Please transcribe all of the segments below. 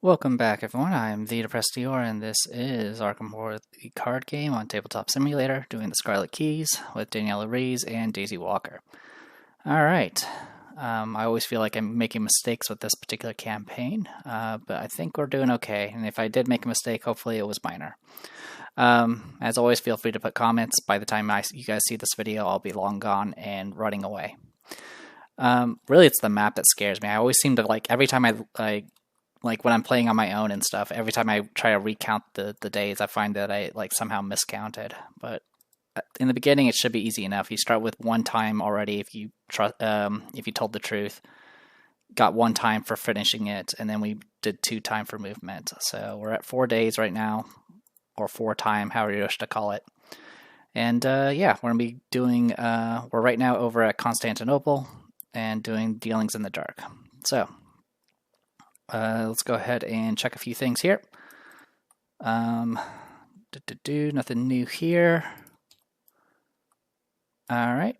Welcome back, everyone. I'm the Depressed Dior, and this is Arkham Horror, the card game on Tabletop Simulator, doing the Scarlet Keys with Daniela Rees and Daisy Walker. Alright, I always feel like I'm making mistakes with this particular campaign, but I think we're doing okay, and if I did make a mistake, hopefully it was minor. As always, feel free to put comments. By the time you guys see this video, I'll be long gone and running away. Really, it's the map that scares me. I always seem to, every time I like when I'm playing on my own and stuff, every time I try to recount the days, I find that I somehow miscounted. But in the beginning, it should be easy enough. You start with one time already if you told the truth. Got 1 time for finishing it, and then we did 2 time for movement. So we're at 4 days right now, or 4 time, however you wish to call it. And yeah, we're gonna be doing. We're right now over at Constantinople and doing Dealings in the Dark. So. Let's go ahead and check a few things here. Nothing new here. All right.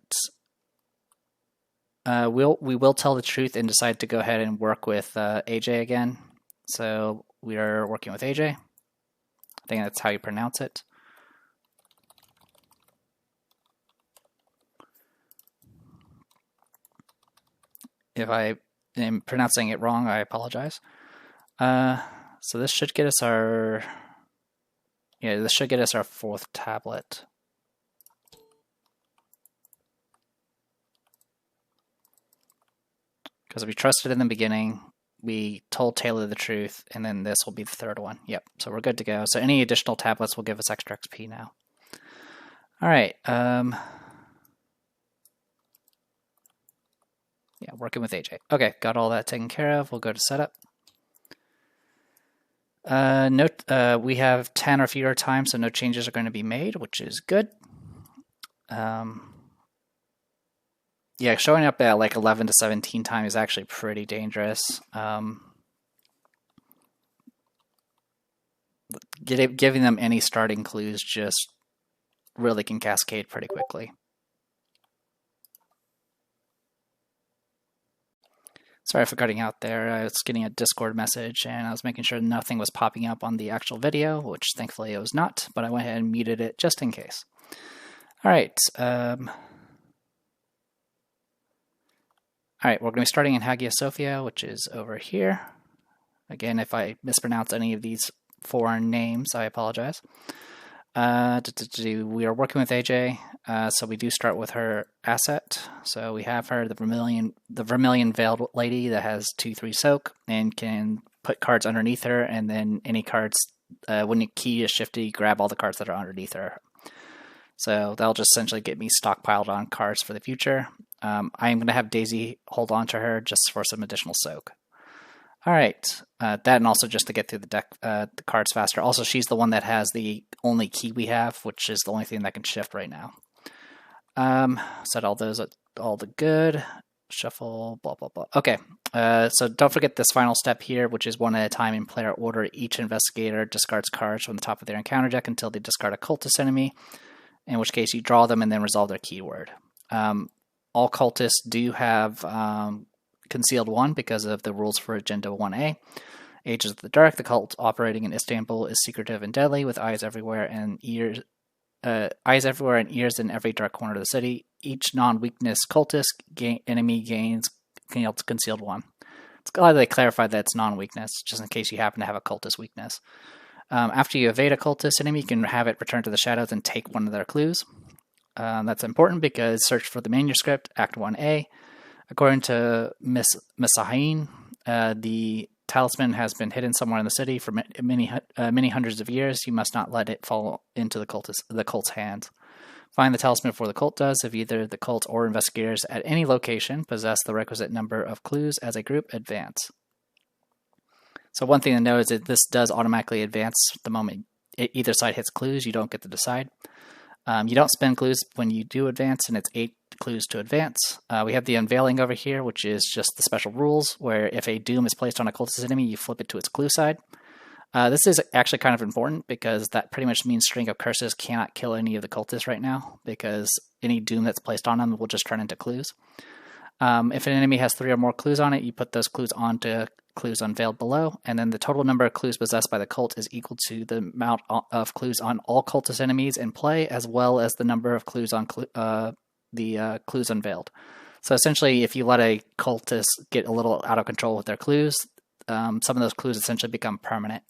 We will tell the truth and decide to go ahead and work with AJ again. So we are working with AJ. I think that's how you pronounce it. If I am pronouncing it wrong, I apologize. So this should get us our... Yeah, this should get us our 4th tablet. Because we trusted in the beginning, we told Taylor the truth, and then this will be the 3rd one. Yep, so we're good to go. So any additional tablets will give us extra XP now. Alright, yeah, working with AJ. Okay, got all that taken care of. We'll go to setup. Note, we have 10 or fewer times, so no changes are going to be made, which is good. Yeah, showing up at like 11 to 17 times is actually pretty dangerous. Giving them any starting clues just really can cascade pretty quickly. Sorry for cutting out there. I was getting a Discord message and I was making sure nothing was popping up on the actual video, which thankfully it was not, but I went ahead and muted it just in case. Alright, we're going to be starting in Hagia Sophia, which is over here. Again, if I mispronounce any of these foreign names, I apologize. We are working with AJ, so we do start with her asset. So we have her, the Vermilion Veiled Lady that has 2/3 soak and can put cards underneath her, and then any cards, when the key is shifted, you grab all the cards that are underneath her. So that'll just essentially get me stockpiled on cards for the future. I am going to have Daisy hold on to her just for some additional soak. Alright, that and also just to get through the deck, the cards faster. Also, she's the one that has the only key we have, which is the only thing that can shift right now. Set all those, all the good. Shuffle, blah, blah, blah. Okay, so don't forget this final step here, which is 1 at a time in player order. Each investigator discards cards from the top of their encounter deck until they discard a cultist enemy, in which case you draw them and then resolve their keyword. All cultists do have... Concealed 1 because of the rules for Agenda 1A. Ages of the Dark, the cult operating in Istanbul is secretive and deadly, with eyes everywhere and ears in every dark corner of the city. Each non-weakness cultist enemy gains Concealed 1. It's glad they clarified that it's non-weakness, just in case you happen to have a cultist weakness. After you evade a cultist enemy, you can have it return to the shadows and take one of their clues. That's important because search for the manuscript, Act 1A. According to Miss Sahin, the talisman has been hidden somewhere in the city for many hundreds of years. You must not let it fall into the cult's hands. Find the talisman before the cult does. If either the cult or investigators at any location possess the requisite number of clues as a group, advance. So one thing to note is that this does automatically advance the moment either side hits clues. You don't get to decide. You don't spend clues when you do advance, and it's 8 clues to advance. We have the unveiling over here, which is just the special rules, where if a doom is placed on a cultist enemy, you flip it to its clue side. This is actually kind of important because that pretty much means String of Curses cannot kill any of the cultists right now, because any doom that's placed on them will just turn into clues. If an enemy has 3 or more clues on it, you put those clues onto clues unveiled below, and then the total number of clues possessed by the cult is equal to the amount of clues on all cultist enemies in play, as well as the number of clues on the clues unveiled. So essentially, if you let a cultist get a little out of control with their clues, some of those clues essentially become permanent.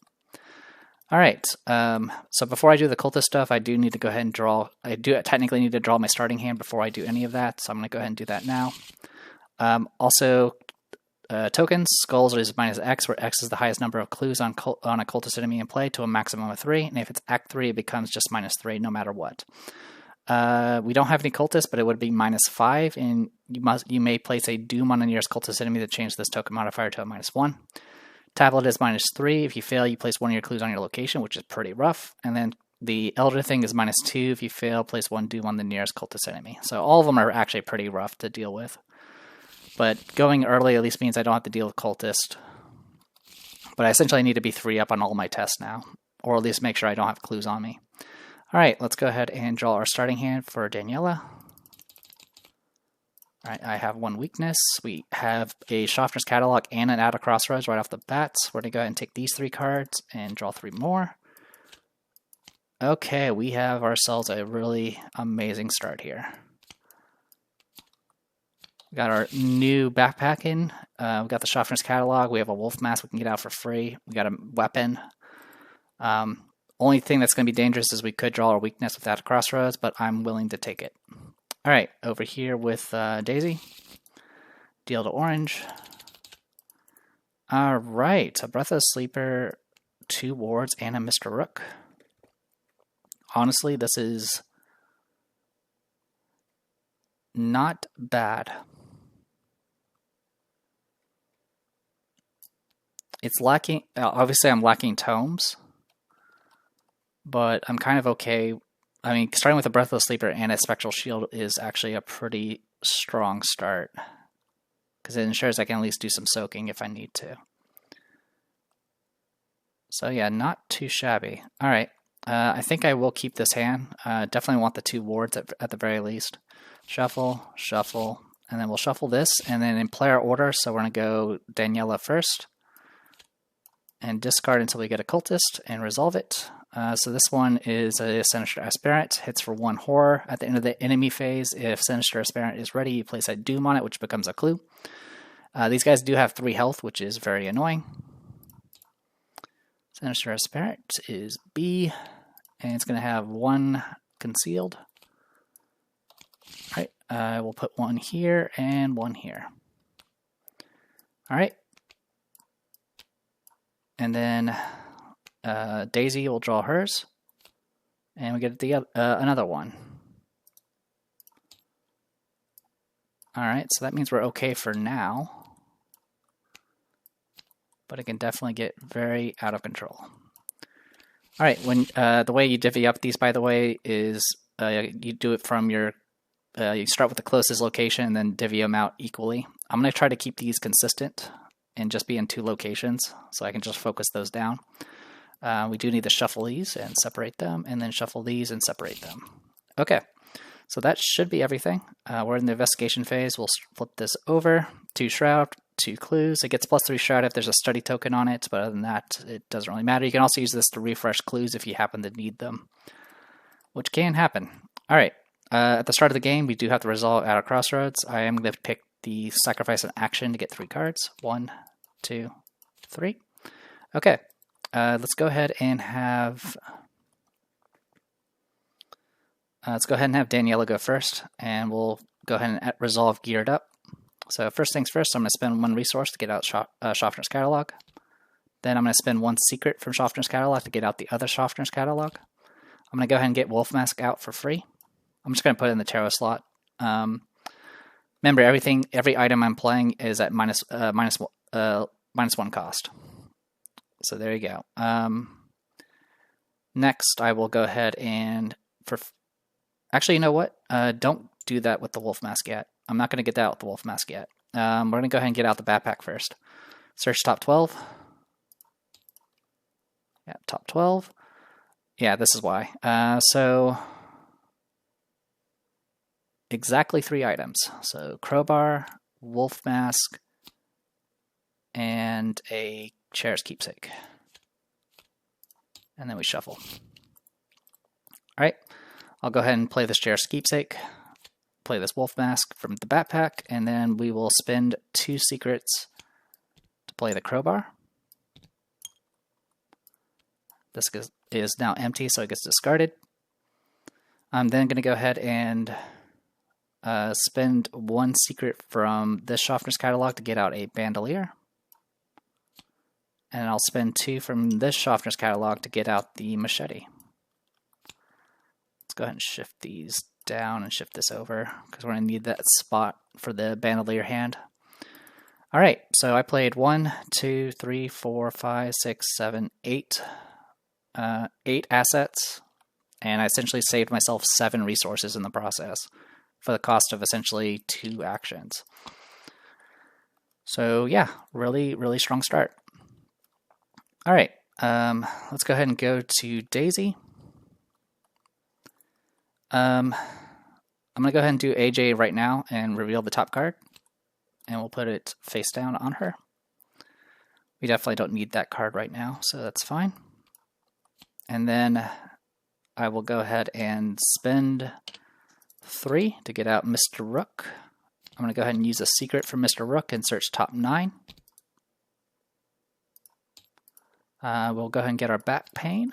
All right, so before I do the cultist stuff, I do need to go ahead and draw. I do technically need to draw my starting hand before I do any of that, so I'm going to go ahead and do that now. Also, tokens, skulls is minus X, where X is the highest number of clues on a cultist enemy in play to a maximum of 3, and if it's Act 3, it becomes just minus 3 no matter what. We don't have any cultists, but it would be minus 5, and you may place a doom on the nearest cultist enemy to change this token modifier to a minus 1. Tablet is minus 3. If you fail, you place one of your clues on your location, which is pretty rough. And then the Elder Thing is minus 2. If you fail, place one doom on the nearest cultist enemy. So all of them are actually pretty rough to deal with. But going early at least means I don't have to deal with cultist. But I essentially need to be 3 up on all my tests now, or at least make sure I don't have clues on me. All right, let's go ahead and draw our starting hand for Daniela. All right, I have one weakness. We have a Schaffner's Catalog and an Out of Crossroads right off the bat. We're going to go ahead and take these 3 cards and draw 3 more. Okay, we have ourselves a really amazing start here. We got our new backpack in. We got the Schaffner's Catalog. We have a wolf mask we can get out for free. We got a weapon. Only thing that's going to be dangerous is we could draw our weakness without a crossroads, but I'm willing to take it. All right, over here with Daisy. Deal to orange. All right, a Breathless Sleeper, 2 wards, and a Mr. Rook. Honestly, this is not bad. It's lacking, obviously I'm lacking tomes, but I'm kind of okay. I mean, starting with a Breathless Sleeper and a Spectral Shield is actually a pretty strong start, because it ensures I can at least do some soaking if I need to. So yeah, not too shabby. All right, I think I will keep this hand. Definitely want the 2 wards at the very least. Shuffle, shuffle, and then we'll shuffle this, and then in player order, so we're going to go Daniela first, and discard until we get a cultist, and resolve it. So this one is a Sinister Aspirant, hits for 1 horror. At the end of the enemy phase, if Sinister Aspirant is ready, you place a doom on it, which becomes a clue. These guys do have 3 health, which is very annoying. Sinister Aspirant is B, and it's going to have 1 concealed. All right, we'll put 1 here and 1 here. All right. And then Daisy will draw hers, and we get the another one. All right, so that means we're okay for now, but it can definitely get very out of control. All right, when the way you divvy up these, by the way, is you do it from your you start with the closest location and then divvy them out equally. I'm going to try to keep these consistent and just be in 2 locations, so I can just focus those down. We do need to shuffle these and separate them, and then shuffle these and separate them. Okay, so that should be everything. We're in the investigation phase. We'll flip this over. 2 shroud, 2 clues. It gets +3 shroud if there's a study token on it, but other than that, it doesn't really matter. You can also use this to refresh clues if you happen to need them, which can happen. All right, at the start of the game, we do have to resolve Out of Crossroads. I am going to pick the sacrifice an action to get 3 cards. 1, 2, 3. Okay, let's go ahead and have Daniela go first, and we'll go ahead and resolve Geared Up. So first things first, I'm going to spend 1 resource to get out Schaffner's Catalog. Then I'm going to spend 1 secret from Schaffner's Catalog to get out the other Schaffner's Catalog. I'm going to go ahead and get Wolf Mask out for free. I'm just going to put it in the tarot slot. Remember, every item I'm playing is at minus 1 cost. So there you go. Next, I will go ahead and actually, you know what? Don't do that with the Wolf Mask yet. I'm not going to get that with the Wolf Mask yet. We're going to go ahead and get out the backpack first. Search top 12. Yeah, top 12. Yeah, this is why. So exactly 3 items. So crowbar, wolf mask, and a Chair's Keepsake. And then we shuffle. Alright, I'll go ahead and play this Chair's Keepsake, play this Wolf Mask from the backpack, and then we will spend 2 secrets to play the Crowbar. This is now empty, so it gets discarded. I'm then going to go ahead and spend 1 secret from this Schaffner's catalog to get out a Bandolier. And I'll spend 2 from this Schaffner's catalog to get out the Machete. Let's go ahead and shift these down and shift this over, because we're going to need that spot for the Bandolier hand. Alright, so I played 1, 2, 3, 4, 5, 6, 7, 8. 8 assets, and I essentially saved myself 7 resources in the process for the cost of essentially 2 actions. So yeah, really strong start. Alright, let's go ahead and go to Daisy. I'm going to go ahead and do AJ right now and reveal the top card, and we'll put it face down on her. We definitely don't need that card right now, so that's fine. And then I will go ahead and spend 3 to get out Mr. Rook. I'm going to go ahead and use a secret from Mr. Rook and search top 9. We'll go ahead and get our back pane.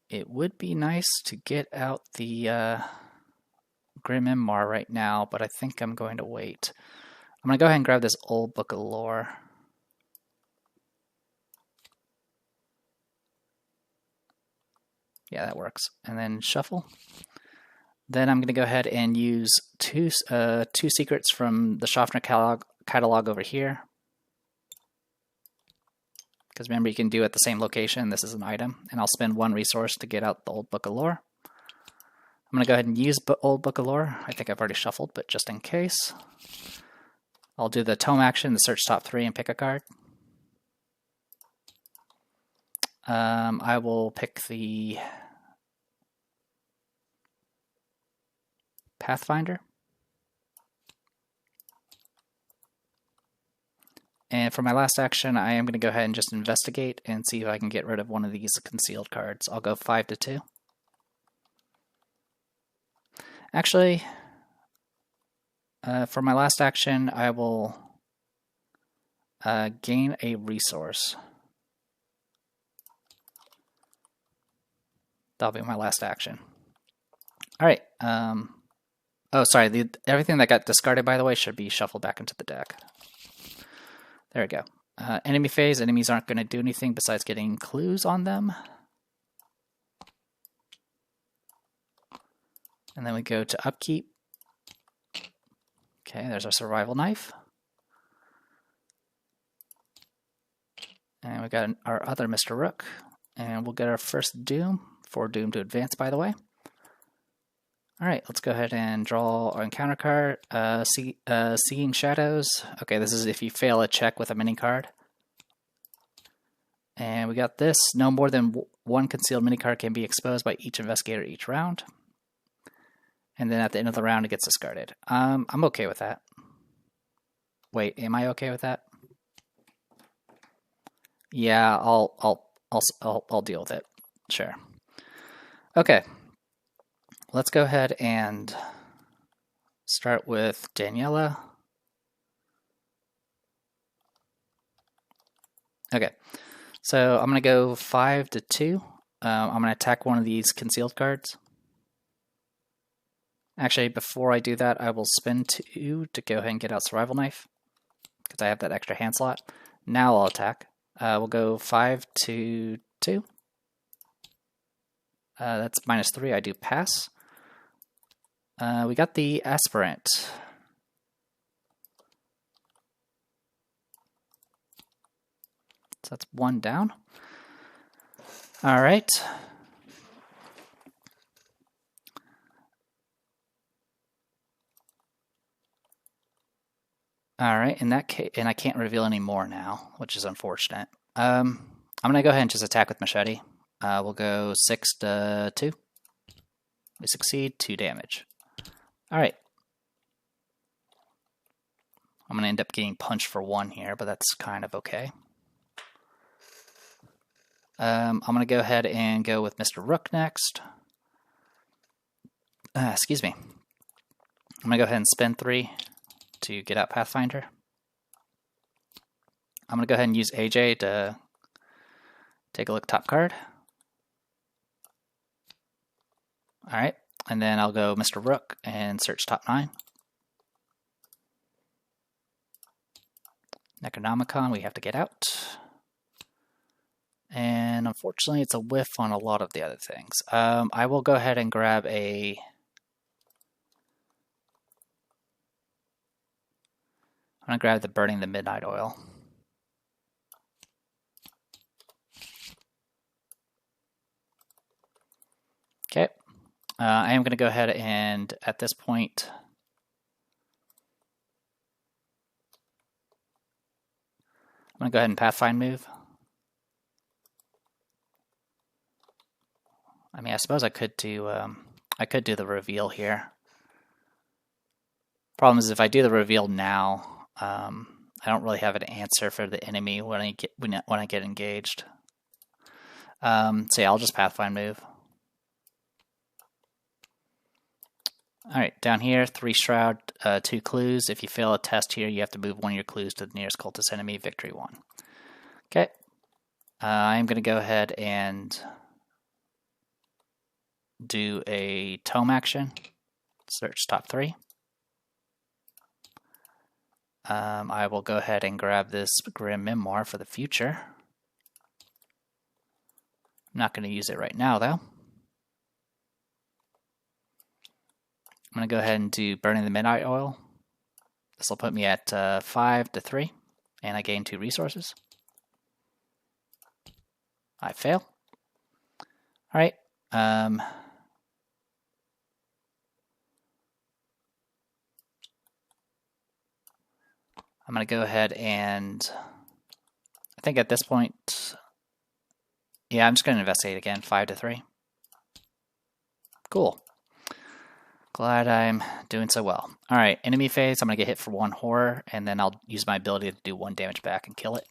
It would be nice to get out the Grim Imar right now, but I think I'm going to wait. I'm going to go ahead and grab this old Book of Lore. Yeah, that works. And then shuffle. Then I'm going to go ahead and use two secrets from the Schaffner catalog over here. Because remember, you can do it at the same location. This is an item. And I'll spend 1 resource to get out the old Book of Lore. I'm going to go ahead and use old Book of Lore. I think I've already shuffled, but just in case. I'll do the tome action, the search top 3, and pick a card. I will pick the Pathfinder. And for my last action, I am going to go ahead and just investigate and see if I can get rid of one of these concealed cards. I'll go 5 to 2. Actually, for my last action, I will gain a resource. That'll be my last action. Alright. Oh, sorry. Everything that got discarded, by the way, should be shuffled back into the deck. There we go. Enemy phase. Enemies aren't going to do anything besides getting clues on them. And then we go to upkeep. Okay, there's our survival knife. And we got our other Mr. Rook. And we'll get our first Doom, for Doom to advance, by the way. Alright, let's go ahead and draw our encounter card. Seeing Shadows. Okay, this is if you fail a check with a mini card. And we got this. No more than 1 concealed mini card can be exposed by each investigator each round. And then at the end of the round, it gets discarded. I'm okay with that. Wait, am I okay with that? Yeah, I'll deal with it. Sure. Okay. Let's go ahead and start with Daniela. Okay. So I'm going to go 5 to 2. I'm going to attack one of these concealed cards. Actually, before I do that, I will spend 2 to go ahead and get out Survival Knife, because I have that extra hand slot. Now I'll attack. We'll go 5 to 2. That's -3. I do pass. We got the Aspirant. So that's 1 down. All right. Alright, in that case, and I can't reveal any more now, which is unfortunate. I'm going to go ahead and just attack with Machete. We'll go 6 to 2. We succeed, 2 damage. Alright. I'm going to end up getting punched for 1 here, but that's kind of okay. I'm going to go ahead and go with Mr. Rook next. Excuse me. I'm going to go ahead and spend 3 to get out Pathfinder. I'm going to go ahead and use AJ to take a look top card. Alright, and then I'll go Mr. Rook and search top 9. Necronomicon, we have to get out. And unfortunately, it's a whiff on a lot of the other things. I will go ahead and grab a... I'm going to grab the Burning the Midnight Oil. Okay. I am going to go ahead and, at this point, I'm going to go ahead and Pathfind move. I mean, I suppose I could do the reveal here. Problem is, if I do the reveal now, I don't really have an answer for the enemy when I get engaged. So yeah, I'll just Pathfind move. Alright, down here, 3 Shroud, 2 Clues. If you fail a test here, you have to move 1 of your clues to the nearest cultist enemy. Victory 1. Okay. I'm going to go ahead and do a tome action. Search top 3. I will go ahead and grab this Grim Memoir for the future. I'm not going to use it right now, though. I'm going to go ahead and do Burning the Midnight Oil. This will put me at 5 to 3, and I gain 2 resources. I fail. Alright. I'm going to go ahead and... I think at this point... Yeah, I'm just going to investigate again. 5 to 3. Cool. Glad I'm doing so well. Alright, enemy phase. I'm going to get hit for 1 horror, and then I'll use my ability to do 1 damage back and kill it.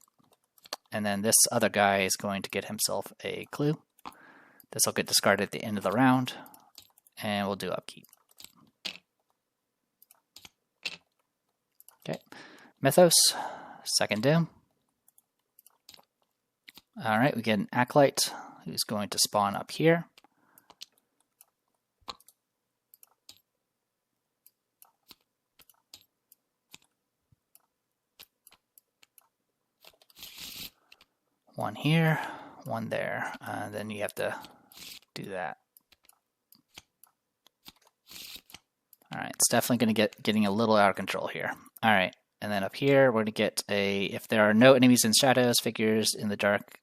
And then this other guy is going to get himself a clue. This will get discarded at the end of the round, and we'll do upkeep. Okay, Mythos, second doom. Alright, we get an Acolyte who's going to spawn up here. One here, 1 there. Then you have to do that. Alright, it's definitely going to getting a little out of control here. Alright, and then up here, we're going to get a, if there are no enemies in shadows, figures in the dark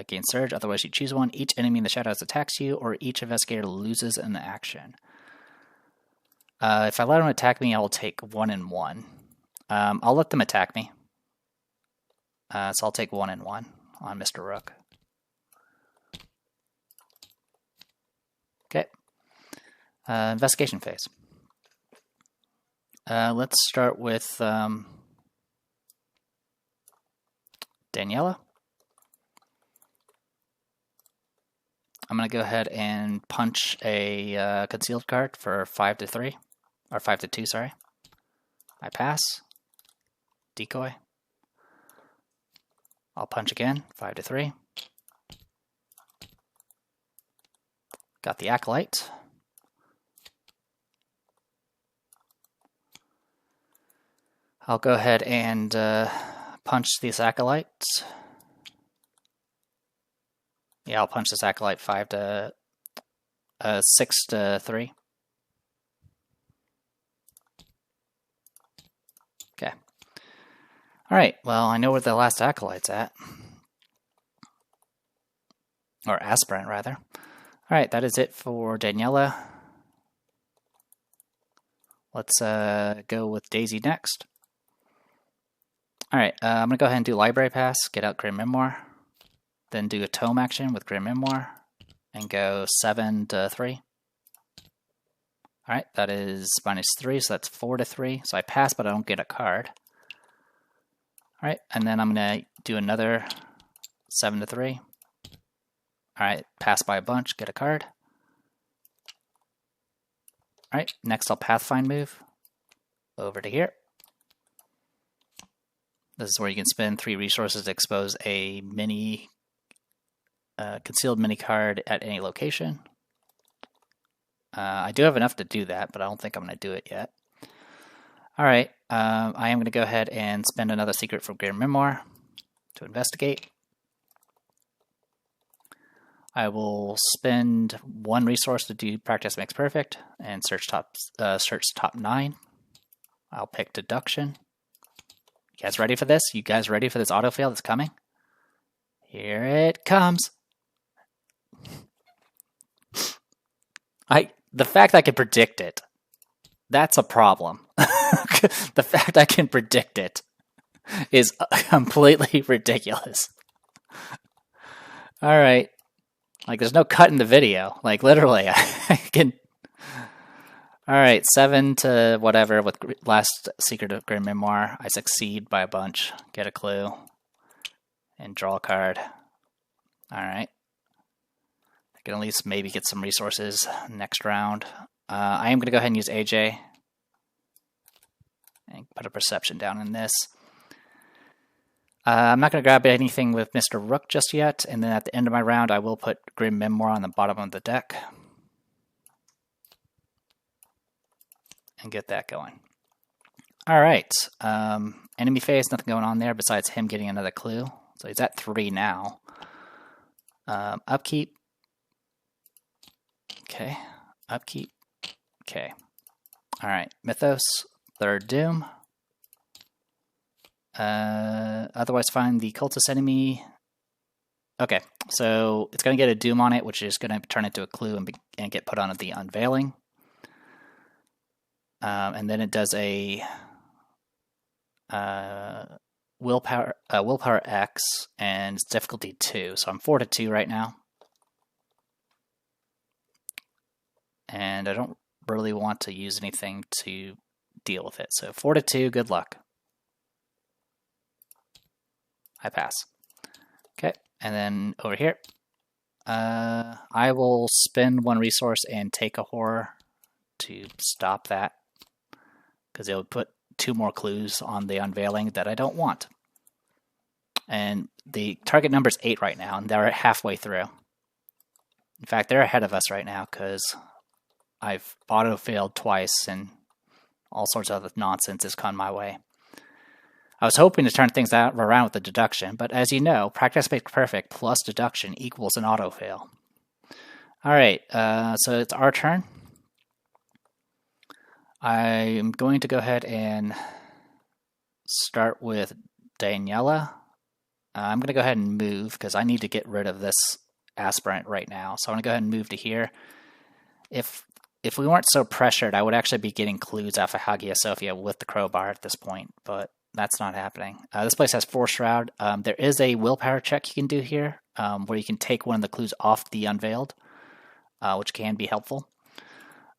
gain surge, otherwise you choose 1. Each enemy in the shadows attacks you, or each investigator loses an action. If I let them attack me, I will take 1 and 1. I'll let them attack me. So I'll take 1 and 1 on Mr. Rook. Okay. Investigation phase. Let's start with Daniela. I'm going to go ahead and punch a concealed card for 5 to 3. Or 5 to 2, sorry. I pass. Decoy. I'll punch again, 5 to 3. Got the Acolyte. I'll go ahead and punch this Acolyte. Yeah, I'll punch this Acolyte 6 to 3. Okay. Alright, well, I know where the last Acolyte's at. Or Aspirant, rather. Alright, that is it for Daniela. Let's go with Daisy next. Alright, I'm going to go ahead and do Library Pass, get out Grim Memoir. Then do a Tome action with Grim Memoir. And go 7 to 3. All right, that is -3, so that's 4-3. So I pass, but I don't get a card. All right, and then I'm going to do another 7-3. All right, pass by a bunch, get a card. All right, next I'll Pathfind move over to here. This is where you can spend 3 resources to expose a concealed mini card at any location. I do have enough to do that, but I don't think I'm going to do it yet. All right, I am going to go ahead and spend another secret from Grim Memoir to investigate. I will spend 1 resource to do Practice Makes Perfect and search top 9. I'll pick Deduction. You guys ready for this? You guys ready for this autofail that's coming? Here it comes. The fact I can predict it, that's a problem. The fact I can predict it is completely ridiculous. All right. Like, there's no cut in the video. Like, literally, I can... All right, 7 to whatever with last Secret of Grim Memoir. I succeed by a bunch. Get a clue. And draw a card. All right. I can at least maybe get some resources next round. I am going to go ahead and use AJ. And put a perception down in this. I'm not going to grab anything with Mr. Rook just yet. And then at the end of my round, I will put Grim Memoir on the bottom of the deck. And get that going. All right. Enemy phase, nothing going on there besides him getting another clue. So he's at 3 now. Upkeep. Okay. Upkeep. Okay. All right. Mythos. 3rd Doom. Otherwise find the cultist enemy. Okay. So it's going to get a Doom on it, which is going to turn into a clue and get put on the Unveiling. And then it does a willpower X, and it's difficulty 2. So I'm 4-2 right now. And I don't really want to use anything to deal with it. So 4-2, good luck. I pass. Okay, and then over here, I will spend 1 resource and take a horror to stop that, because it would put 2 more clues on the Unveiling that I don't want. And the target number is 8 right now, and they're halfway through. In fact, they're ahead of us right now, because I've auto-failed twice, and all sorts of other nonsense has come my way. I was hoping to turn things around with the deduction, but as you know, practice makes perfect plus deduction equals an auto-fail. All right, so it's our turn. I'm going to go ahead and start with Daniela. I'm going to go ahead and move because I need to get rid of this aspirant right now. So I'm going to go ahead and move to here. If we weren't so pressured, I would actually be getting clues off of Hagia Sophia with the crowbar at this point, but that's not happening. This place has Force Shroud. There is a willpower check you can do here where you can take one of the clues off the Unveiled, which can be helpful.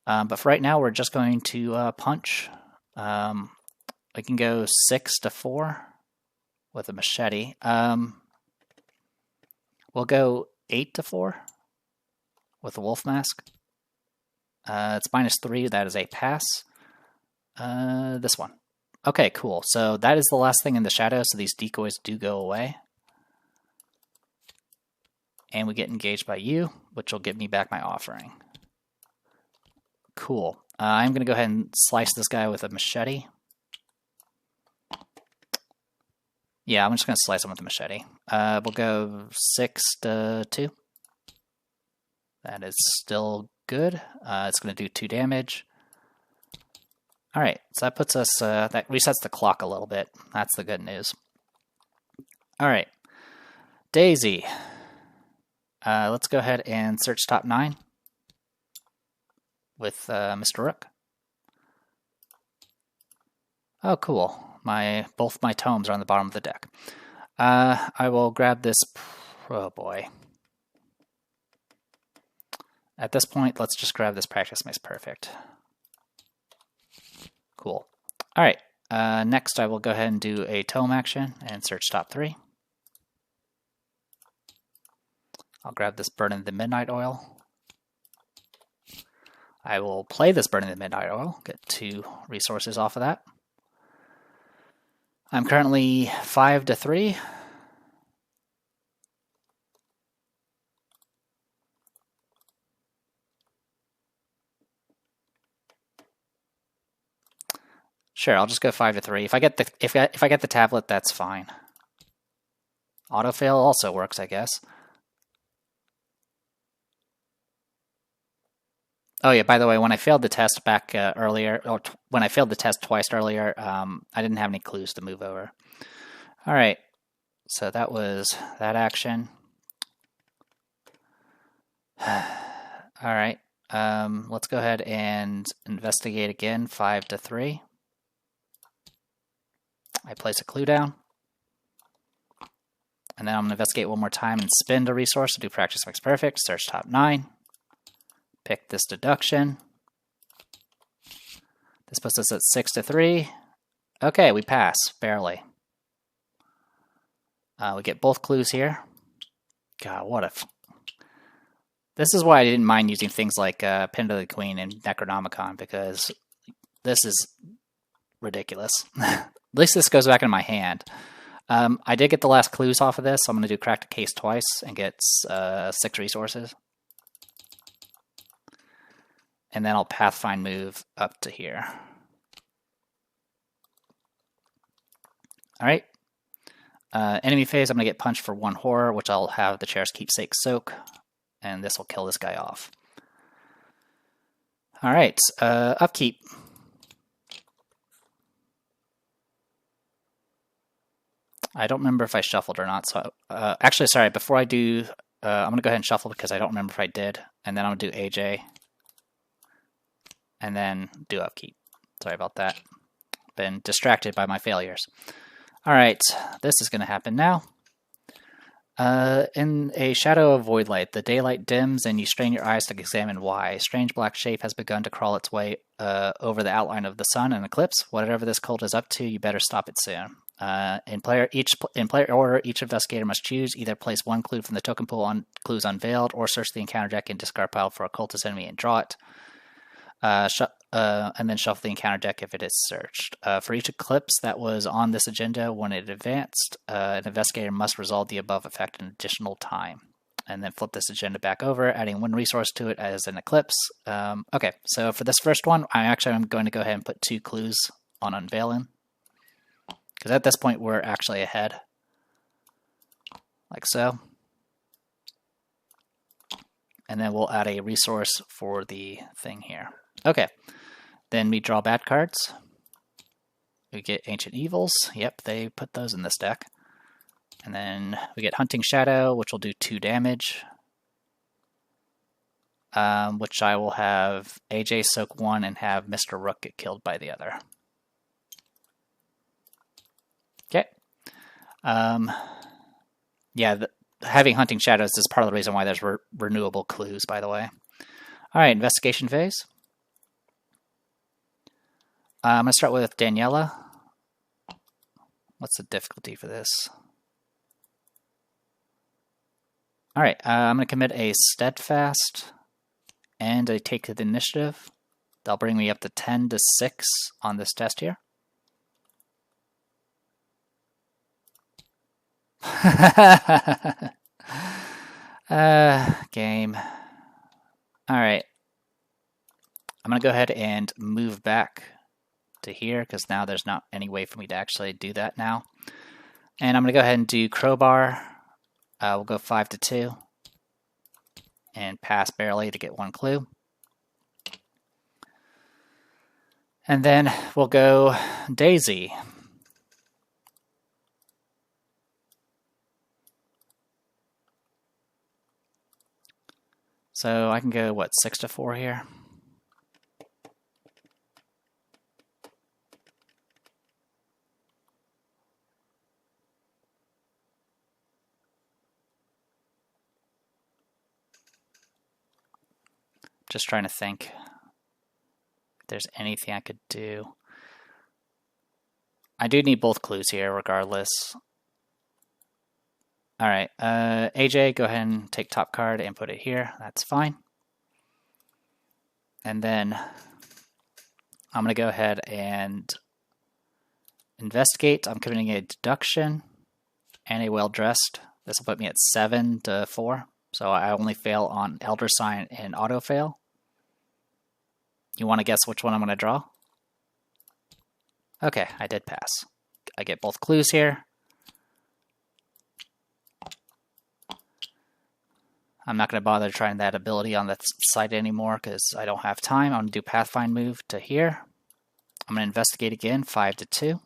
But for right now, we're just going to punch. We can go 6-4 with a machete. We'll go 8-4 with a wolf mask. It's -3. That is a pass. This one. Okay, cool. So that is the last thing in the shadow, so these decoys do go away. And we get engaged by you, which will give me back my offering. Cool. I'm going to go ahead and slice this guy with a machete. Yeah, I'm just going to slice him with a machete. We'll go 6-2. That is still good. It's going to do 2 damage. All right, so that puts us, that resets the clock a little bit. That's the good news. All right, Daisy. Let's go ahead and search top 9 with Mr. Rook. Oh, cool. Both my tomes are on the bottom of the deck. I will grab this. Oh boy. At this point, let's just grab this Practice Makes Perfect. Cool. All right. Next, I will go ahead and do a tome action and search top 3. I'll grab this Burn in the Midnight Oil. I will play this Burn in the Midnight Oil, get 2 resources off of that. I'm currently 5 to 3. Sure, I'll just go 5 to 3. If I get the tablet, that's fine. Autofail also works, I guess. Oh yeah, by the way, when I failed the test back earlier, or when I failed the test twice earlier, I didn't have any clues to move over. All right, so that was that action. All right, let's go ahead and investigate again, 5 to 3. I place a clue down. And then I'm going to investigate one more time and spend a resource to do practice makes perfect. Search top 9. Pick this deduction. This puts us at 6 to 3. Okay, we pass, barely. We get both clues here. God, what a... This is why I didn't mind using things like Pin to the Queen and Necronomicon, because this is ridiculous. At least this goes back in my hand. I did get the last clues off of this, so I'm going to do Crack the Case twice and get 6 resources. And then I'll Pathfind move up to here. Alright. Enemy phase, I'm going to get punched for 1 horror, which I'll have the Chair's Keepsake soak. And this will kill this guy off. Alright, upkeep. I don't remember if I shuffled or not. So, actually, sorry, before I do, I'm going to go ahead and shuffle because I don't remember if I did. And then I'm going to do AJ. And then do upkeep. Sorry about that. Been distracted by my failures. Alright, this is going to happen now. In a shadow of void light, the daylight dims and you strain your eyes to examine why. A strange black shape has begun to crawl its way over the outline of the sun and eclipse. Whatever this cult is up to, you better stop it soon. In player order, each investigator must choose either place 1 clue from the token pool on clues unveiled, or search the encounter deck and discard pile for a cultist enemy and draw it. And then shuffle the encounter deck if it is searched. For each eclipse that was on this agenda when it advanced, an investigator must resolve the above effect in additional time. And then flip this agenda back over, adding 1 resource to it as an eclipse. Okay, so for this first one, I'm going to go ahead and put 2 clues on unveiling. Because at this point, we're actually ahead. Like so. And then we'll add a resource for the thing here. Okay, then we draw bad cards. We get Ancient Evils. Yep, they put those in this deck. And then we get Hunting Shadow, which will do 2 damage. Which I will have AJ soak 1 and have Mr. Rook get killed by the other. Okay. Yeah, having Hunting Shadows is part of the reason why there's renewable clues, by the way. Alright, investigation phase. I'm going to start with Daniela. What's the difficulty for this? Alright, I'm going to commit a Steadfast and a Take the Initiative. That'll bring me up to 10 to 6 on this test here. Game. Alright. I'm going to go ahead and move back to here because now there's not any way for me to actually do that now. And I'm going to go ahead and do Crowbar. We'll go 5 to 2 and pass barely to get 1 clue. And then we'll go Daisy. So I can go, what, 6 to 4 here? Just trying to think if there's anything I could do. I do need both clues here regardless. Alright, AJ, go ahead and take top card and put it here. That's fine. And then I'm going to go ahead and investigate. I'm committing a deduction and a well-dressed. This will put me at 7 to 4. So I only fail on Elder Sign and auto fail. You want to guess which one I'm going to draw? Okay, I did pass. I get both clues here. I'm not going to bother trying that ability on the site anymore because I don't have time. I'm going to do Pathfind move to here. I'm going to investigate again, 5 to 2.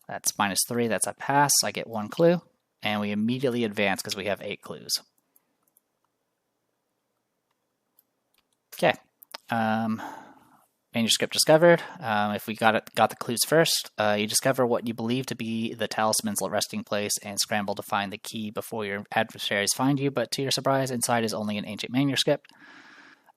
That's -3, that's a pass. I get 1 clue. And we immediately advance because we have 8 clues. Okay. Manuscript discovered. If we got the clues first, you discover what you believe to be the talisman's resting place and scramble to find the key before your adversaries find you, but to your surprise, inside is only an ancient manuscript.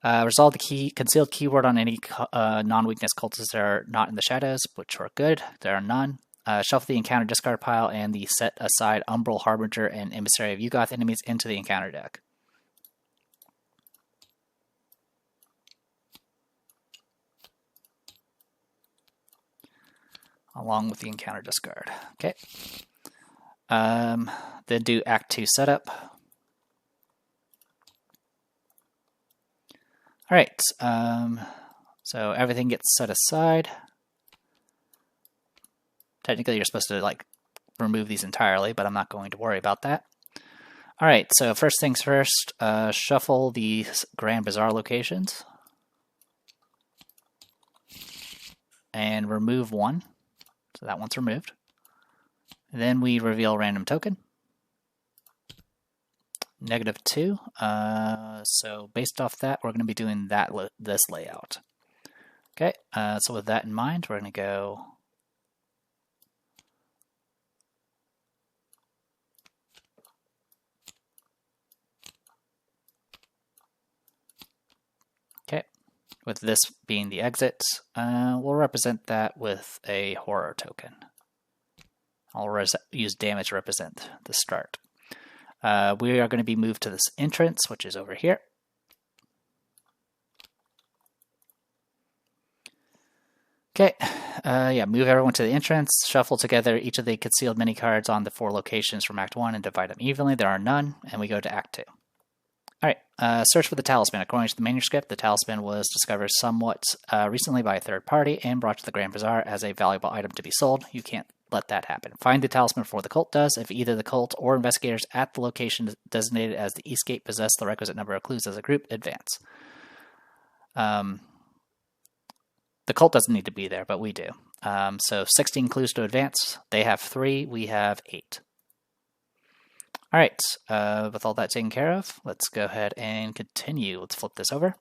Resolve the concealed keyword on any non-weakness cultists that are not in the shadows, which are good. There are none. Shuffle the encounter discard pile and the set aside Umbral, Harbinger, and Emissary of Yugoth enemies into the encounter deck. Along with the encounter discard. Okay. Then do Act 2 setup. Alright. So everything gets set aside. Technically, you're supposed to remove these entirely, but I'm not going to worry about that. Alright, so first things first, shuffle the Grand Bazaar locations. And remove 1. So that one's removed. Then we reveal random token. -2. So based off that, we're going to be doing this layout. Okay, so with that in mind, we're going to go with this being the exit, we'll represent that with a horror token. I'll use damage to represent the start. We are going to be moved to this entrance, which is over here. Okay, move everyone to the entrance, shuffle together each of the concealed mini cards on the 4 locations from Act 1 and divide them evenly. There are none, and we go to Act 2. Alright, search for the talisman. According to the manuscript, the talisman was discovered somewhat recently by a third party and brought to the Grand Bazaar as a valuable item to be sold. You can't let that happen. Find the talisman before the cult does. If either the cult or investigators at the location designated as the Eastgate possess the requisite number of clues as a group, advance. The cult doesn't need to be there, but we do. So 16 clues to advance. They have 3, we have 8. Alright, with all that taken care of, let's go ahead and continue. Let's flip this over.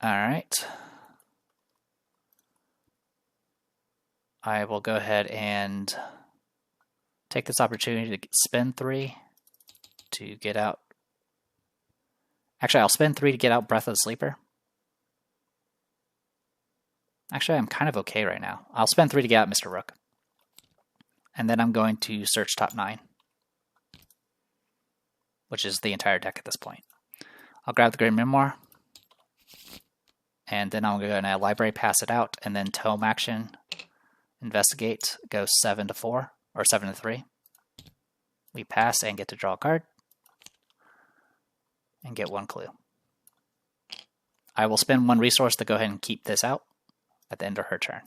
Alright. I will go ahead and take this opportunity to spend 3 to get out. Actually, I'll spend 3 to get out Breath of the Sleeper. Actually, I'm kind of okay right now. I'll spend 3 to get out Mr. Rook. And then I'm going to search top 9, which is the entire deck at this point. I'll grab the Great Memoir, and then I'm going to library pass it out, and then tome action, investigate, go 7 to 4, or 7 to 3. We pass and get to draw a card, and get 1 clue. I will spend 1 resource to go ahead and keep this out at the end of her turn.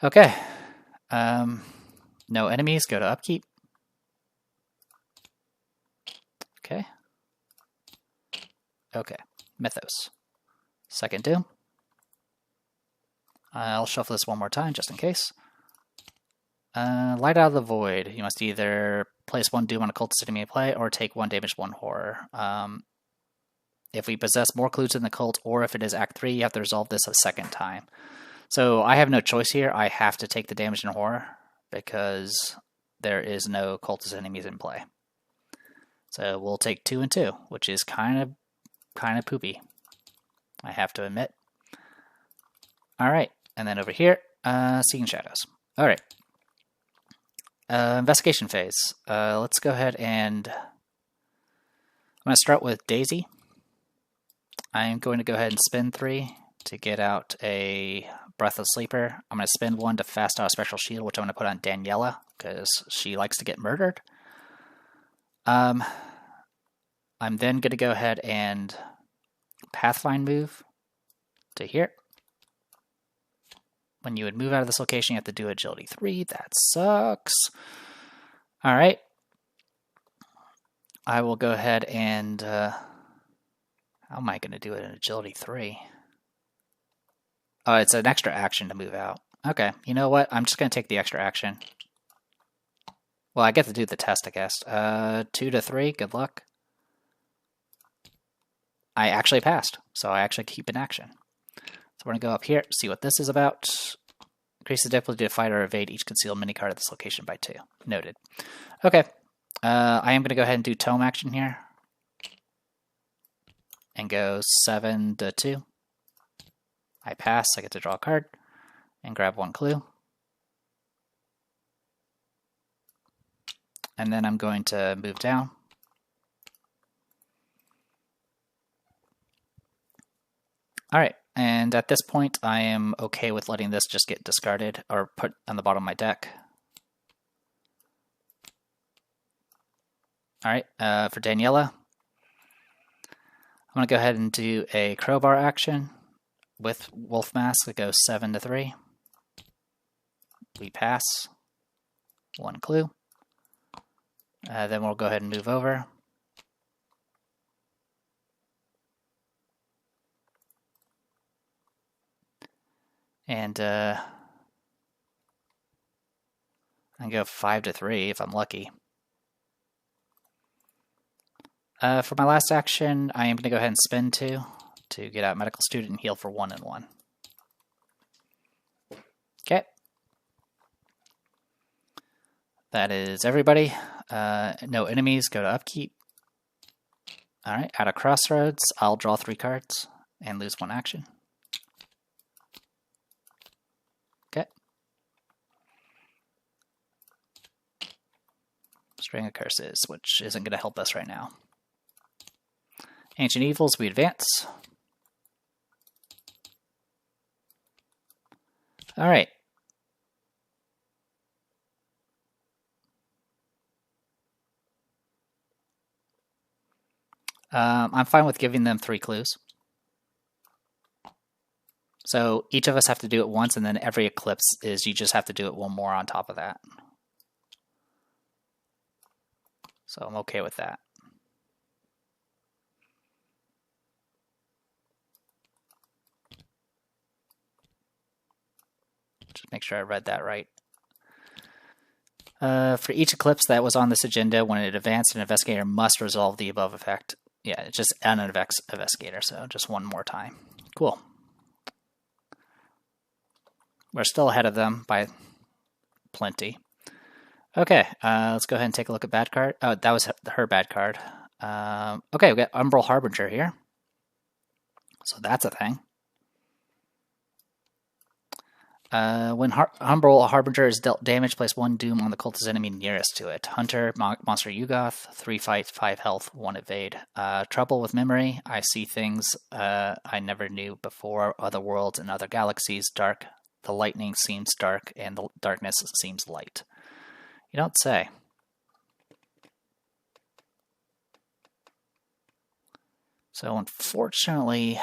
Okay. No enemies, go to upkeep. Okay. Okay, Mythos. Second Doom. I'll shuffle this 1 more time just in case. Light Out of the Void. You must either place 1 Doom on a cultist enemy in play or take 1 damage, 1 horror. If we possess more clues in the cult, or if it is Act 3, you have to resolve this a 2nd time. So I have no choice here. I have to take the damage and horror because there is no cultist enemies in play. So we'll take 2 and 2, which is kind of poopy, I have to admit. All right, and then over here, Seeing Shadows. All right. Investigation phase. Let's go ahead and I'm going to start with Daisy. I'm going to go ahead and spin 3 to get out a Breathless Sleeper. I'm going to spend 1 to fast out a Spectral Shield, which I'm going to put on Daniela because she likes to get murdered. I'm then going to go ahead and Pathfind move to here. When you would move out of this location, you have to do Agility 3. That sucks. All right. I will go ahead and... how am I going to do it in Agility 3? Oh, it's an extra action to move out. Okay, you know what? I'm just going to take the extra action. Well, I get to do the test, I guess. 2 to 3, good luck. I actually passed, so I actually keep an action. So we're going to go up here, see what this is about. Increase the difficulty to fight or evade each concealed mini card at this location by 2. Noted. Okay, I am going to go ahead and do Tome action here. And go 7 to 2. I pass, I get to draw a card and grab 1 clue. And then I'm going to move down. All right, and at this point I am okay with letting this just get discarded or put on the bottom of my deck. All right, for Daniela, I'm going to go ahead and do a Crowbar action with Wolf Mask that goes 7 to 3. We pass. 1 clue. Then we'll go ahead and move over. And I go 5 to 3 if I'm lucky. For my last action, I am going to go ahead and spin 2 to get out Medical Student and heal for 1 and 1. Okay. That is everybody. No enemies, go to Upkeep. Alright, out of Crossroads, I'll draw 3 cards and lose 1 action. Okay. String of Curses, which isn't going to help us right now. Ancient Evils, we advance. All right. I'm fine with giving them 3 clues. So each of us have to do it once, and then every eclipse is you just have to do it 1 more on top of that. So I'm okay with that. Just make sure I read that right. For each eclipse that was on this agenda, when it advanced, an investigator must resolve the above effect. Yeah, it's just an investigator, so just 1 more time. Cool. We're still ahead of them by plenty. Okay, let's go ahead and take a look at bad card. Oh, that was her bad card. Okay, we got Umbral Harbinger here. So that's a thing. When Umbral Harbinger is dealt damage, place 1 doom on the cultist enemy nearest to it. Hunter, Monster Yugoth, 3 fight, 5 health, 1 evade. Trouble with memory. I see things I never knew before. Other worlds and other galaxies. Dark. The lightning seems dark, and the darkness seems light. You don't say. So unfortunately,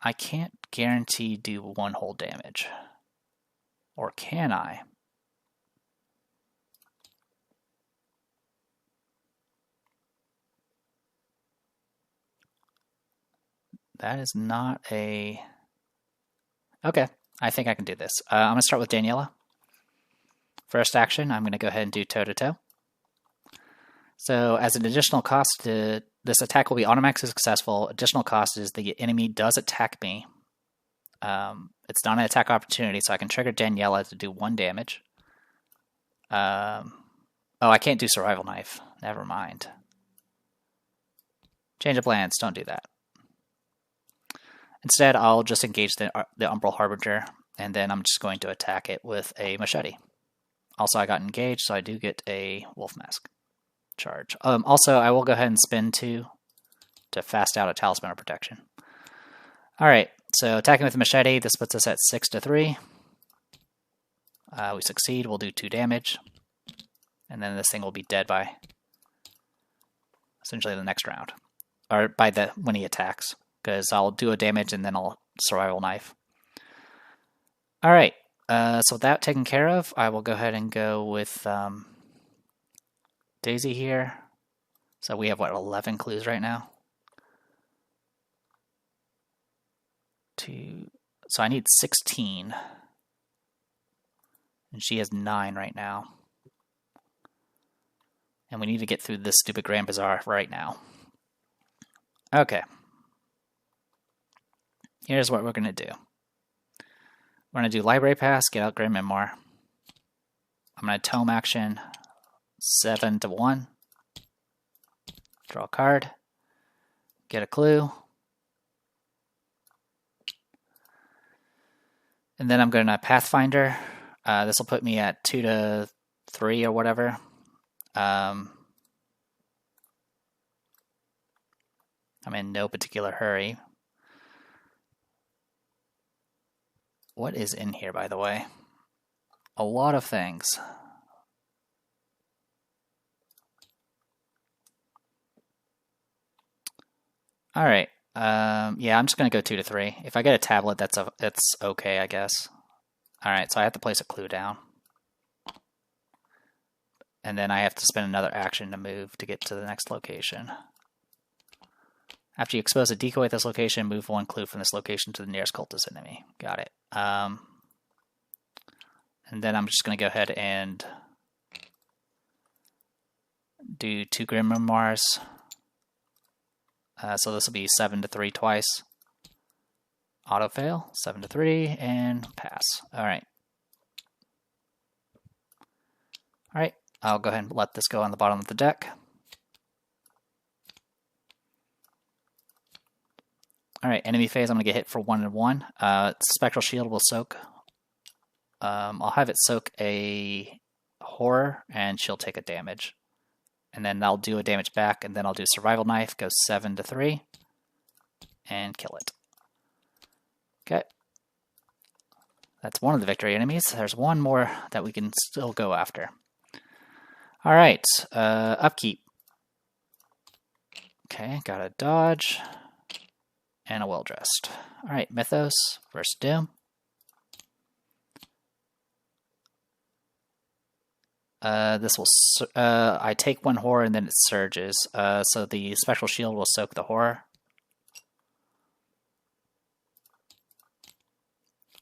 I can't guarantee do 1 whole damage. Or can I? That is not a... Okay, I think I can do this. I'm going to start with Daniela. First action, I'm going to go ahead and do toe-to-toe. So as an additional cost, this attack will be automatically successful. Additional cost is the enemy does attack me. It's not an attack opportunity, so I can trigger Daniela to do 1 damage. Oh, I can't do Survival Knife. Never mind. Change of plans. Don't do that. Instead, I'll just engage the Umbral Harbinger and then I'm just going to attack it with a machete. Also, I got engaged, so I do get a wolf mask charge. Also, I will go ahead and spin 2 to fast out a Talisman of Protection. Alright, so attacking with a machete, this puts us at 6-3. We succeed, we'll do 2 damage. And then this thing will be dead by essentially the next round. Or by when he attacks. Because I'll do a damage and then I'll survival knife. Alright, so with that taken care of, I will go ahead and go with Daisy here. So we have, what, 11 clues right now? So I need 16. And she has 9 right now. And we need to get through this stupid Grand Bazaar right now. Okay. Here's what we're going to do. We're going to do Library Pass, get out Grim Memoir. I'm going to Tome action 7-1. Draw a card. Get a clue. And then I'm going to Pathfinder. This will put me at 2-3 or whatever. I'm in no particular hurry. What is in here, by the way? A lot of things. All right. Yeah, I'm just gonna go 2-3. If I get a tablet, that's okay, I guess. All right, so I have to place a clue down, and then I have to spend another action to move to get to the next location. After you expose a decoy at this location, move 1 clue from this location to the nearest cultist enemy. Got it. And then I'm just going to go ahead and do 2 Grim Memoirs. So this will be 7-3 twice. Auto fail, 7-3, and pass. All right. All right, I'll go ahead and let this go on the bottom of the deck. Alright, enemy phase, I'm going to get hit for 1-1. Spectral Shield will soak. I'll have it soak a horror, and she'll take a damage. And then I'll do a damage back, and then I'll do Survival Knife, go 7-3, and kill it. Okay. That's one of the victory enemies. There's one more that we can still go after. Alright, upkeep. Okay, got a dodge. And a well-dressed. Alright, Mythos versus Doom. This will, I take 1 horror and then it surges. So the Spectral Shield will soak the horror.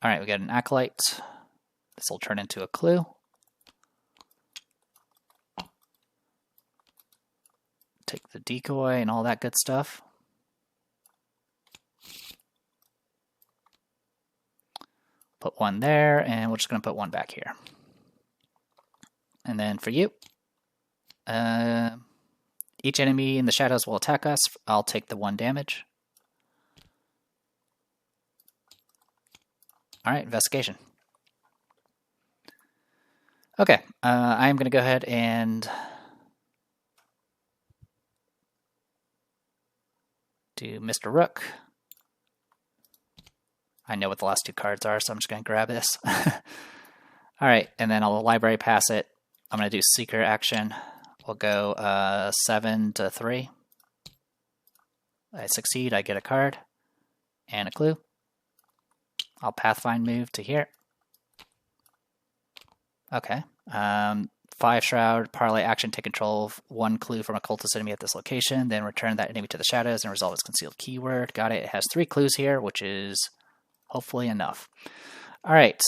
Alright, we got an Acolyte. This will turn into a clue. Take the decoy and all that good stuff. Put 1 there, and we're just going to put 1 back here. And then for you, each enemy in the shadows will attack us. I'll take the 1 damage. Alright, investigation. Okay, I'm going to go ahead and do Mr. Rook. I know what the last 2 cards are, so I'm just going to grab this. Alright, and then I'll library pass it. I'm going to do Seeker action. We'll go 7-3. I succeed, I get a card and a clue. I'll Pathfind move to here. Okay. 5 Shroud, Parlay action, take control of 1 clue from a cultist enemy at this location, then return that enemy to the shadows and resolve its concealed keyword. Got it. It has 3 clues here, which is hopefully enough. All right.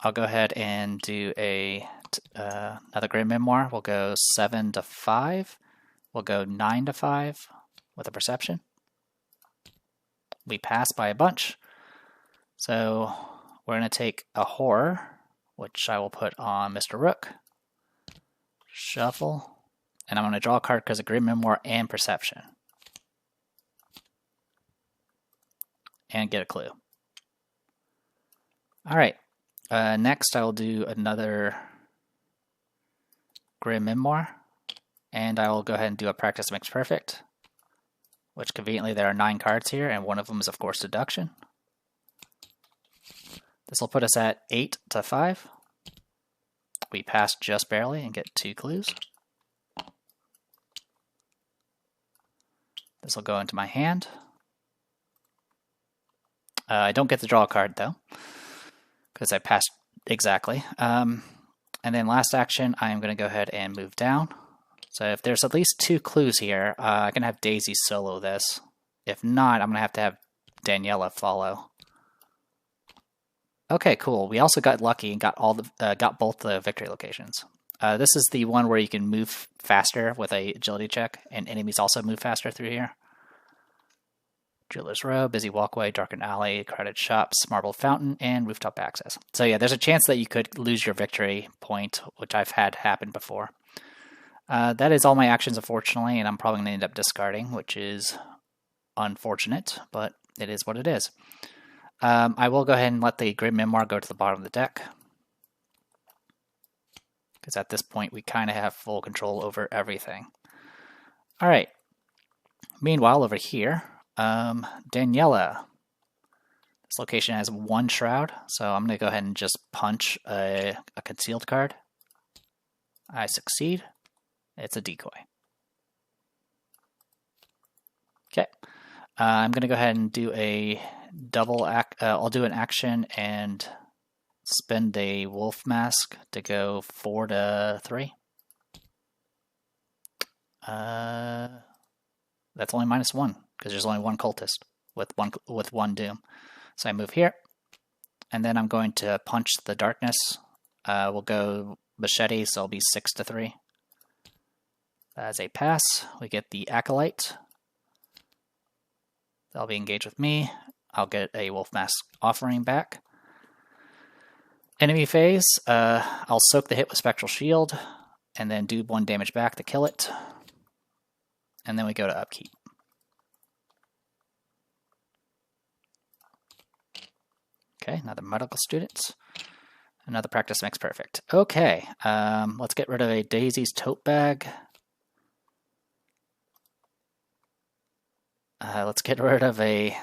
I'll go ahead and do another Grim Memoir. We'll go 7-5. We'll go 9-5 with a Perception. We pass by a bunch. So we're going to take a Horror, which I will put on Mr. Rook. Shuffle. And I'm going to draw a card because of Grim Memoir and Perception. and get a clue. All right, next I will do another Grim Memoir, and I will go ahead and do a Practice Makes Perfect, which conveniently there are 9 cards here, and one of them is of course Deduction. This will put us at 8 to 5. We pass just barely and get 2 clues. This will go into my hand. I don't get to draw a card though, because I passed exactly. And then last action, I am going to go ahead and move down. So if there's at least 2 clues here, I can have Daisy solo this. If not, I'm going to have Daniela follow. Okay, cool. We also got lucky and got both the victory locations. This is the one where you can move faster with a agility check, and enemies also move faster through here. Jeweler's Row, Busy Walkway, Darkened Alley, Crowded Shops, Marble Fountain, and Rooftop Access. So yeah, there's a chance that you could lose your victory point, which I've had happen before. That is all my actions, unfortunately, and I'm probably going to end up discarding, which is unfortunate, but it is what it is. I will go ahead and let the Grim Memoir go to the bottom of the deck, because at this point we kind of have full control over everything. All right. Meanwhile, over here, Daniela. This location has 1 shroud, so I'm going to go ahead and just punch a concealed card. I succeed. It's a decoy. Okay. I'm going to go ahead and do a double act. I'll do an action and spend a wolf mask to go 4 to 3. That's only -1 because there's only 1 cultist with one doom. So I move here, and then I'm going to punch the darkness. We'll go machete, so it'll be 6 to 3. As a pass, we get the Acolyte. They'll be engaged with me. I'll get a Wolf Mask offering back. Enemy phase, I'll soak the hit with Spectral Shield, and then do 1 damage back to kill it. And then we go to upkeep. Okay, another medical student. Another Practice Makes Perfect. Okay, let's get rid of a Daisy's tote bag. Let's get rid of a...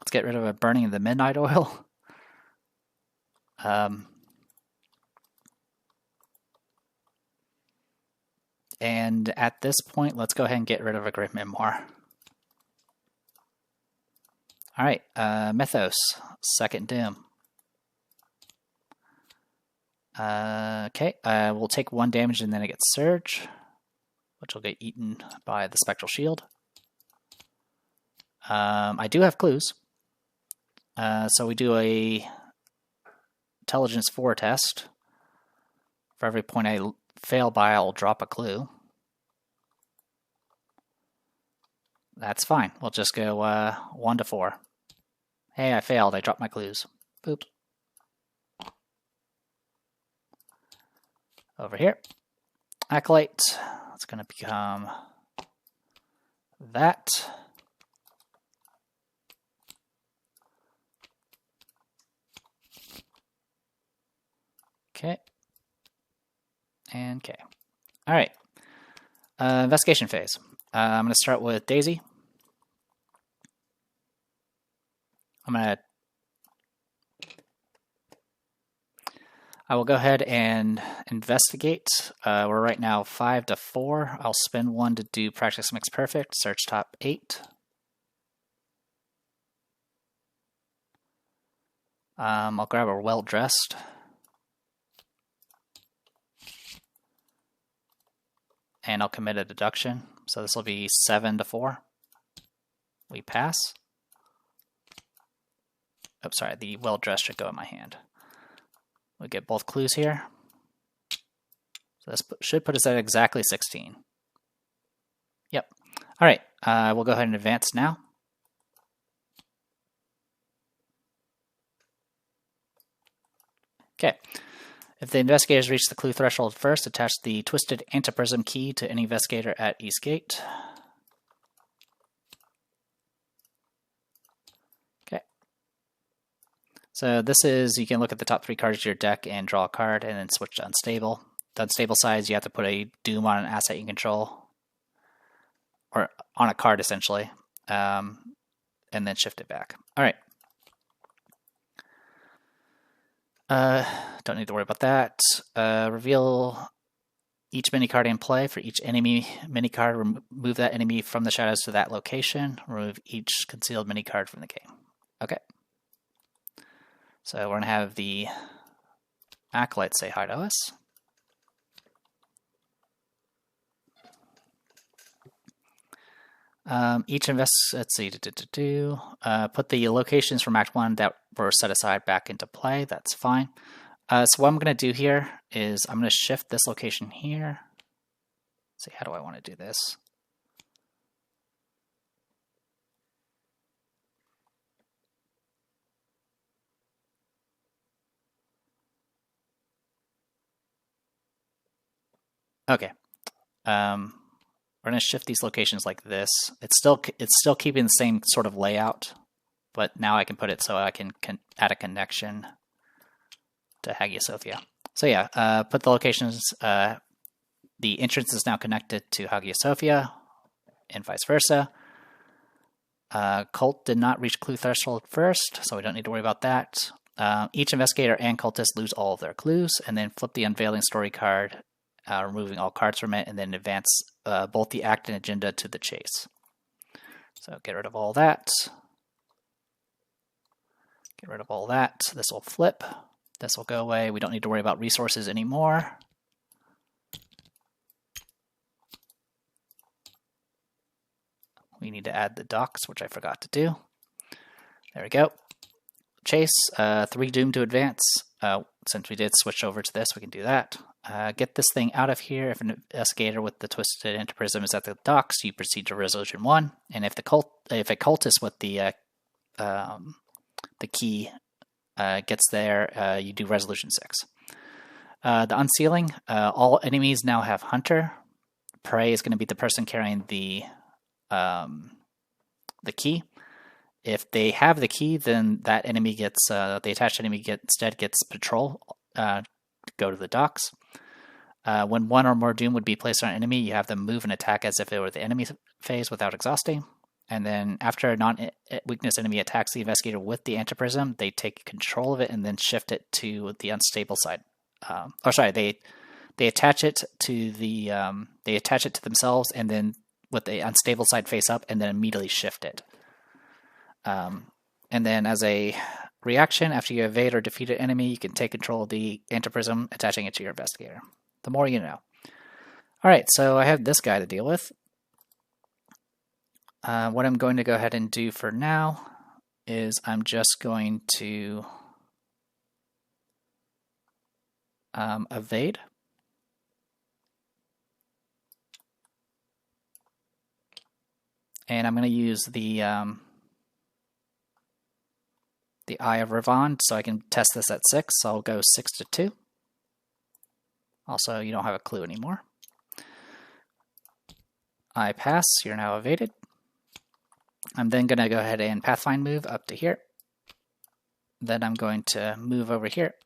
Let's get rid of a Burning of the Midnight Oil. And at this point, let's go ahead and get rid of a Grim Memoir. All right, Mythos, second Doom. Okay, we'll take 1 damage and then it gets Surge, which will get eaten by the Spectral Shield. I do have clues. So we do a Intelligence 4 test. For every point I fail by, I'll drop a clue. That's fine. We'll just go 1 to 4. Hey, I failed. I dropped my clues. Boop. Over here. Acolyte. It's going to become that. Okay. And okay. All right. Investigation phase. I'm going to start with Daisy. I will go ahead and investigate. We're right now 5 to 4. I'll spend 1 to do Practice Makes Perfect. Search top 8. I'll grab a Well Dressed. And I'll commit a deduction. So this will be 7 to 4. We pass. Oh, sorry, the Well Dressed should go in my hand. We get both clues here. So this should put us at exactly 16. Yep. All right, we'll go ahead and advance now. Okay. If the investigators reach the clue threshold first, attach the twisted antiprism key to any investigator at East Gate. Okay. So this is, you can look at the top 3 cards of your deck and draw a card and then switch to unstable. The unstable sides, you have to put a doom on an asset you control, or on a card essentially, and then shift it back. All right. Don't need to worry about that. Reveal each mini card in play. For each enemy mini card, remove that enemy from the shadows to that location. Remove each concealed mini card from the game. Okay. So we're going to have the Acolyte say hi to us. Let's see, put the locations from Act 1 that were set aside back into play. That's fine. So what I'm going to do here is I'm going to shift this location here. Let's see, how do I want to do this? Okay. We're going to shift these locations like this. It's still keeping the same sort of layout, but now I can put it so I can add a connection to Hagia Sophia. So yeah, put the locations. The entrance is now connected to Hagia Sophia, and vice versa. Cult did not reach clue threshold first, so we don't need to worry about that. Each investigator and cultist lose all of their clues, and then flip the unveiling story card, removing all cards from it, and then advance both the act and agenda to the chase. So get rid of all that. Get rid of all that. This will flip. This will go away. We don't need to worry about resources anymore. We need to add the docks, which I forgot to do. There we go. Chase, 3 doom to advance. Since we did switch over to this, we can do that. Get this thing out of here. If an investigator with the twisted antiprism is at the docks, you proceed to resolution 1. And if a cultist with the key gets there, you do resolution 6. The unsealing, all enemies now have hunter. Prey is going to be the person carrying the key. If they have the key, then that enemy gets the attached enemy instead gets patrol to go to the docks. When 1 or more doom would be placed on an enemy, you have them move and attack as if it were the enemy phase without exhausting. And then after a non-weakness enemy attacks the investigator with the antiprism, they take control of it and then shift it to the unstable side. They attach it to they attach it to themselves, and then with the unstable side face up, and then immediately shift it. And then as a reaction, after you evade or defeat an enemy, you can take control of the antiprism, attaching it to your investigator. The more you know. Alright, so I have this guy to deal with. What I'm going to go ahead and do for now is I'm just going to evade. And I'm going to use the Eye of Ravon, so I can test this at 6. So I'll go 6 to 2. Also, you don't have a clue anymore. I pass. You're now evaded. I'm then going to go ahead and Pathfind move up to here. Then I'm going to move over here.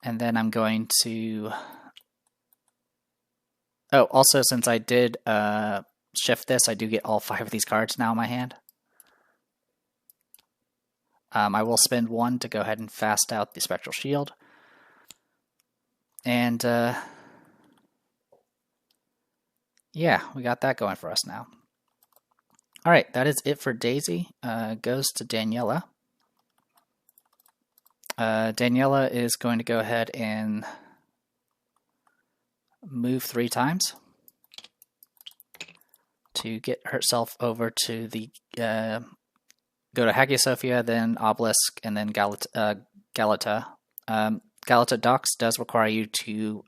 And then I'm going to... Oh, also, since I did shift this, I do get all 5 of these cards now in my hand. I will spend 1 to go ahead and fast out the Spectral Shield. And, yeah, we got that going for us now. Alright, that is it for Daisy. Goes to Daniela. Daniela is going to go ahead and move 3 times to get herself over to the go to Hagia Sophia, then Obelisk, and then Galata. Galata Docks does require you to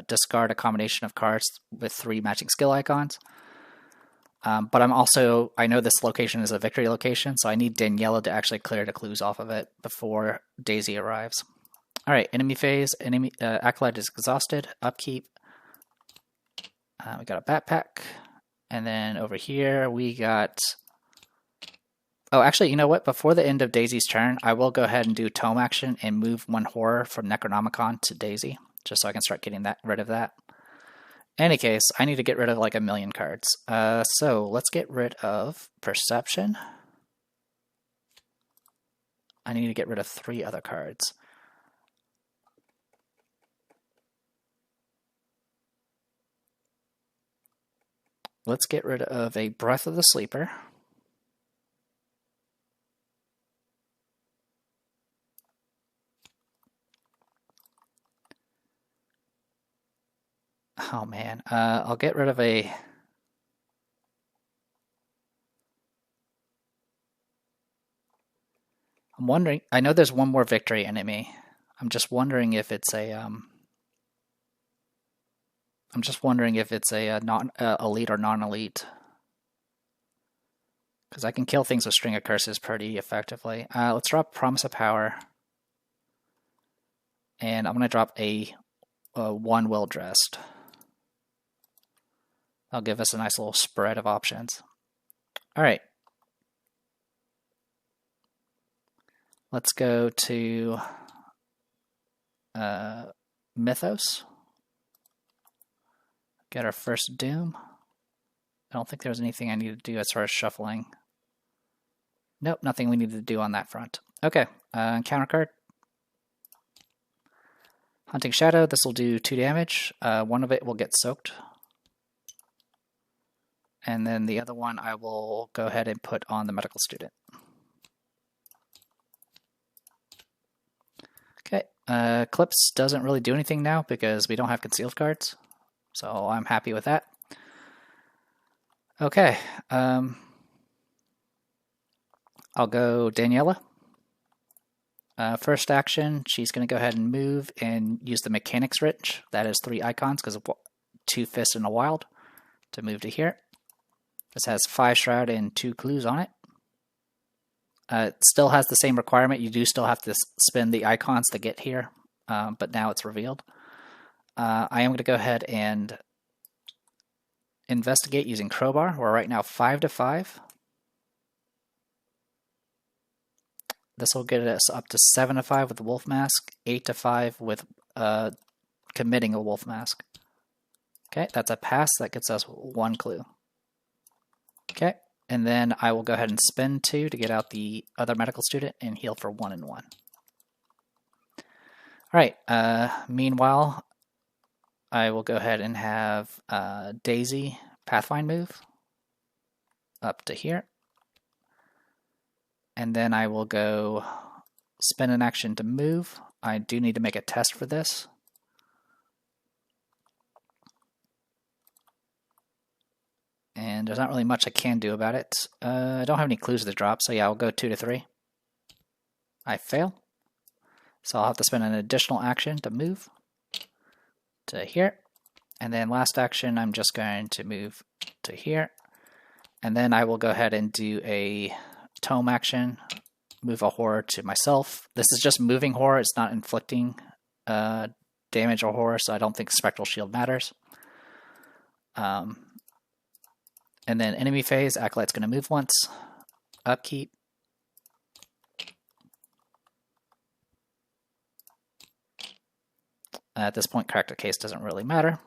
discard a combination of cards with 3 matching skill icons. But I know this location is a victory location, so I need Daniela to actually clear the clues off of it before Daisy arrives. All right, enemy phase. Acolyte is exhausted. Upkeep. We got a backpack. And then over here we got... Oh, actually, you know what? Before the end of Daisy's turn, I will go ahead and do Tome action and move one horror from Necronomicon to Daisy, just so I can start getting rid of that. In any case, I need to get rid of like 1,000,000 cards. So let's get rid of Perception. I need to get rid of 3 other cards. Let's get rid of a Breath of the Sleeper. Oh man, I'll get rid of a... I'm wondering, I know there's one more victory enemy. I'm just wondering if it's a elite or non-elite. Because I can kill things with String of Curses pretty effectively. Let's drop Promise of Power. And I'm going to drop a 1 Well-Dressed. That'll give us a nice little spread of options. Alright. Let's go to Mythos. Get our first Doom. I don't think there's anything I need to do as far as shuffling. Nope, nothing we need to do on that front. Okay, counter card. Hunting Shadow, this will do 2 damage. One of it will get soaked. And then the other one I will go ahead and put on the Medical Student. Okay, Eclipse doesn't really do anything now because we don't have concealed cards. So I'm happy with that. Okay, I'll go Daniela. First action, she's going to go ahead and move and use the Mechanics Wrench. That is 3 icons because of 2 Fists and a Wild to move to here. This has 5 Shroud and 2 Clues on it. It still has the same requirement. You do still have to spend the icons to get here, but now it's revealed. I am going to go ahead and investigate using Crowbar. We're right now 5-5. This will get us up to 7-5 with the Wolf Mask, 8-5 with committing a Wolf Mask. Okay, that's a pass. That gets us 1 clue. Okay, and then I will go ahead and spend 2 to get out the other Medical Student and heal for 1 and 1. Alright, meanwhile, I will go ahead and have Daisy Pathfind move up to here. And then I will go spend an action to move. I do need to make a test for this. And there's not really much I can do about it. I don't have any clues to drop, so yeah, I'll go 2-3. I fail. So I'll have to spend an additional action to move to here. And then last action, I'm just going to move to here. And then I will go ahead and do a Tome action, move a horror to myself. This is just moving horror, it's not inflicting damage or horror, so I don't think Spectral Shield matters. And then enemy phase, Acolyte's going to move once. Upkeep. At this point, Character Case doesn't really matter.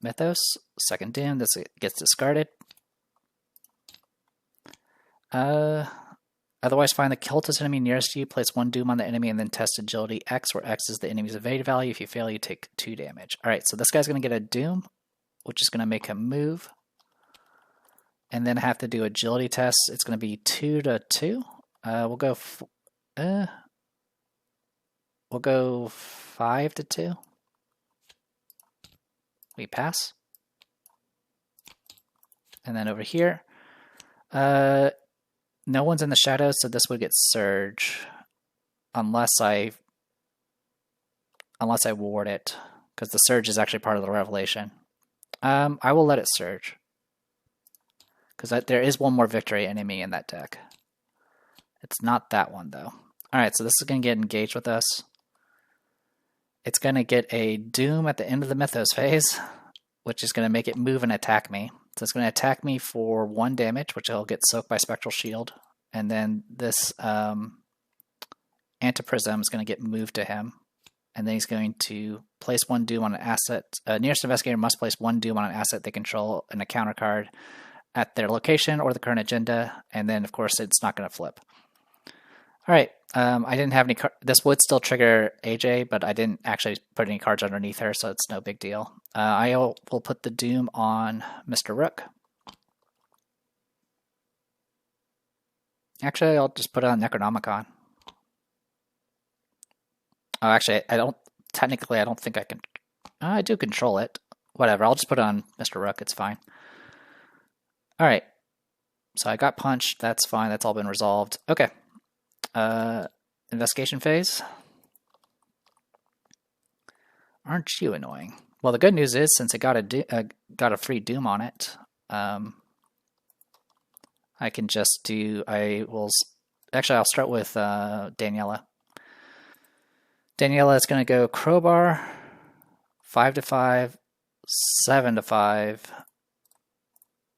Mythos, second Doom, this gets discarded. Otherwise, find the cultist enemy nearest you, place 1 Doom on the enemy, and then test Agility X, where X is the enemy's evade value. If you fail, you take 2 damage. Alright, so this guy's going to get a Doom, which is going to make him move. And then I have to do agility tests. It's going to be 2-2. We'll go 5-2. We pass. And then over here, no one's in the shadows, so this would get Surge, unless I ward it, because the Surge is actually part of the Revelation. I will let it Surge. because there is one more victory enemy in that deck. It's not that one, though. Alright, so this is going to get engaged with us. It's going to get a Doom at the end of the Mythos phase, which is going to make it move and attack me. So it's going to attack me for 1 damage, which will get soaked by Spectral Shield. And then this Antiprism is going to get moved to him. And then he's going to place 1 Doom on an asset. Nearest Investigator must place 1 Doom on an asset they control and a counter card at their location or the current agenda. And then, of course, it's not going to flip. Alright, I didn't have any this would still trigger AJ, but I didn't actually put any cards underneath her, so it's no big deal. I will put the Doom on Mr. Rook. Actually, I'll just put it on Necronomicon. Oh, actually, I don't think I can. I do control it. Whatever, I'll just put it on Mr. Rook, it's fine. Alright, so I got punched, that's fine, that's all been resolved. Okay. Investigation phase. Aren't you annoying? Well, the good news is, since it got a free Doom on it, I can just do. I'll start with Daniela. Daniela is going to go Crowbar, 5/5, 7/5,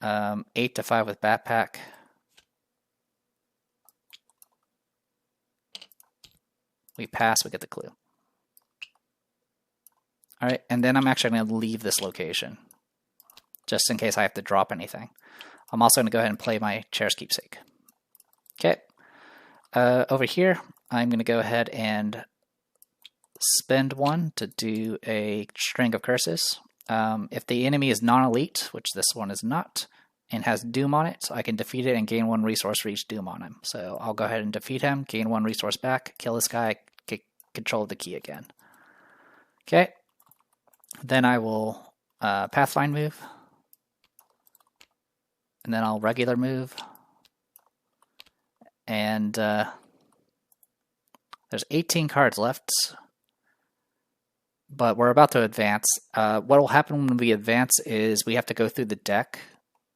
8/5 with Backpack. We pass, we get the clue. Alright, and then I'm actually going to leave this location, just in case I have to drop anything. I'm also going to go ahead and play my Chair's Keepsake. Okay, over here, I'm going to go ahead and spend 1 to do a String of Curses. If the enemy is non-elite, which this one is not, and has Doom on it, I can defeat it and gain 1 resource for each Doom on him. So I'll go ahead and defeat him, gain 1 resource back, kill this guy, get control of the key again. Okay. Then I will Pathfind move. And then I'll regular move. And there's 18 cards left. But we're about to advance. What will happen when we advance is we have to go through the deck.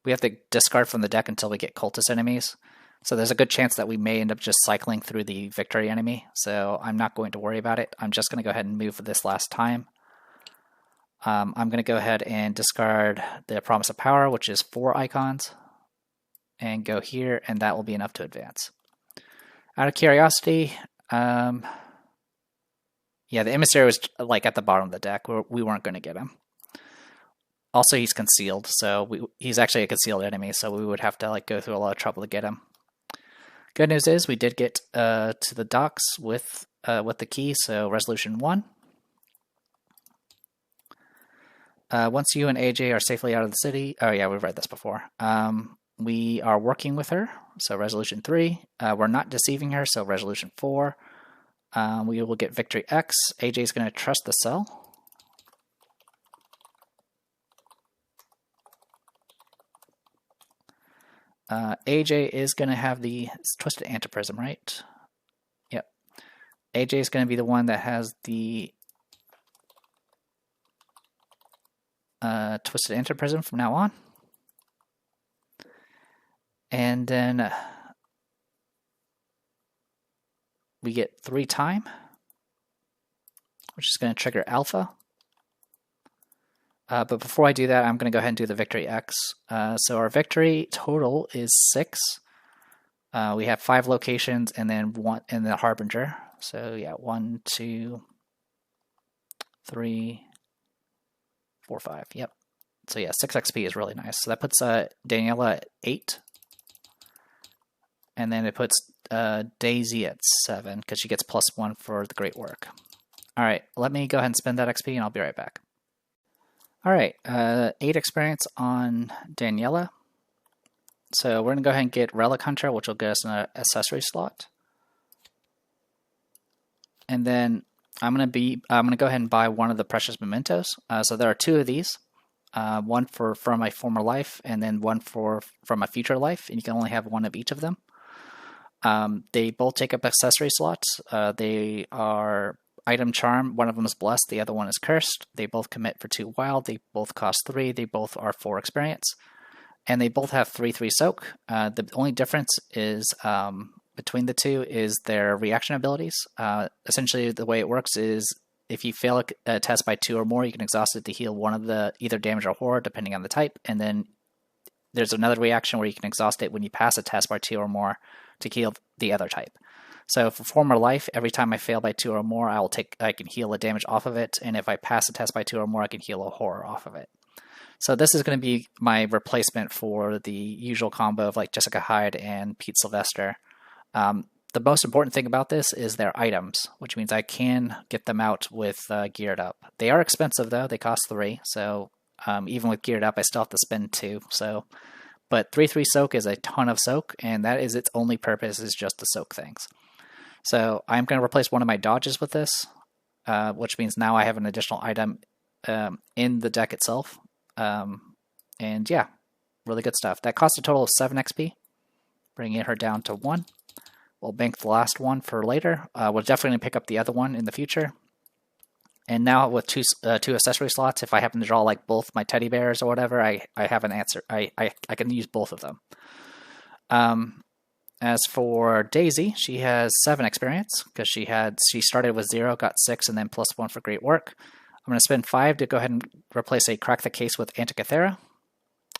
We have to discard from the deck until we get cultist enemies. So there's a good chance that we may end up just cycling through the victory enemy. So I'm not going to worry about it. I'm just going to go ahead and move for this last time. I'm going to go ahead and discard the Promise of Power, which is 4 icons. And go here, and that will be enough to advance. Out of curiosity, yeah, the Emissary was like at the bottom of the deck. We weren't going to get him. Also, he's concealed, so he's actually a concealed enemy, so we would have to like go through a lot of trouble to get him. Good news is we did get to the docks with the key, so Resolution 1. Once you and AJ are safely out of the city, oh yeah, we've read this before. We are working with her, so Resolution 3. We're not deceiving her, so Resolution 4. We will get Victory X. AJ is going to trust the cell. AJ is going to have the Twisted Antiprism, right? Yep. AJ is going to be the one that has the Twisted Antiprism from now on. And then we get 3 time, which is going to trigger Alpha. But before I do that, I'm going to go ahead and do the Victory X. So our victory total is 6. We have 5 locations and then 1 in the Harbinger. So yeah, 1, 2, 3, 4, 5. Yep. So yeah, 6 XP is really nice. So that puts Daniela at 8. And then it puts Daisy at 7 because she gets +1 for the great work. Alright, let me go ahead and spend that XP and I'll be right back. Alright, 8 experience on Daniela. So we're going to go ahead and get Relic Hunter, which will get us an accessory slot. And then I'm going to go ahead and buy one of the Precious Mementos. So there are 2 of these. One from my former life and then one from my future life. And you can only have 1 of each of them. They both take up accessory slots. They are Item Charm. One of them is Blessed, the other one is Cursed. They both commit for 2 wild. They both cost 3. They both are 4 experience. and they both have 3/3 soak. The only difference is between the two is their reaction abilities. Essentially, the way it works is if you fail a test by 2 or more, you can exhaust it to heal one of the either damage or horror, depending on the type. And then there's another reaction where you can exhaust it when you pass a test by 2 or more to heal the other type. So for former life, every time I fail by 2 or more, I can heal a damage off of it, and if I pass a test by 2 or more, I can heal a horror off of it. So this is going to be my replacement for the usual combo of like Jessica Hyde and Pete Sylvester. The most important thing about this is their items, which means I can get them out with geared up. They are expensive though; they cost 3. So even with geared up, I still have to spend 2. So, but 3/3 soak is a ton of soak, and that is its only purpose is just to soak things. So I'm going to replace one of my dodges with this, which means now I have an additional item in the deck itself. And yeah, really good stuff. That cost a total of 7 XP, bringing her down to 1. We'll bank the last one for later. We'll definitely pick up the other one in the future. And now with two accessory slots, if I happen to draw like both my teddy bears or whatever, I have an answer. I can use both of them. As for Daisy, she has 7 experience because she started with 0, got 6, and then +1 for great work. I'm going to spend 5 to go ahead and replace a Crack the Case with Antikythera.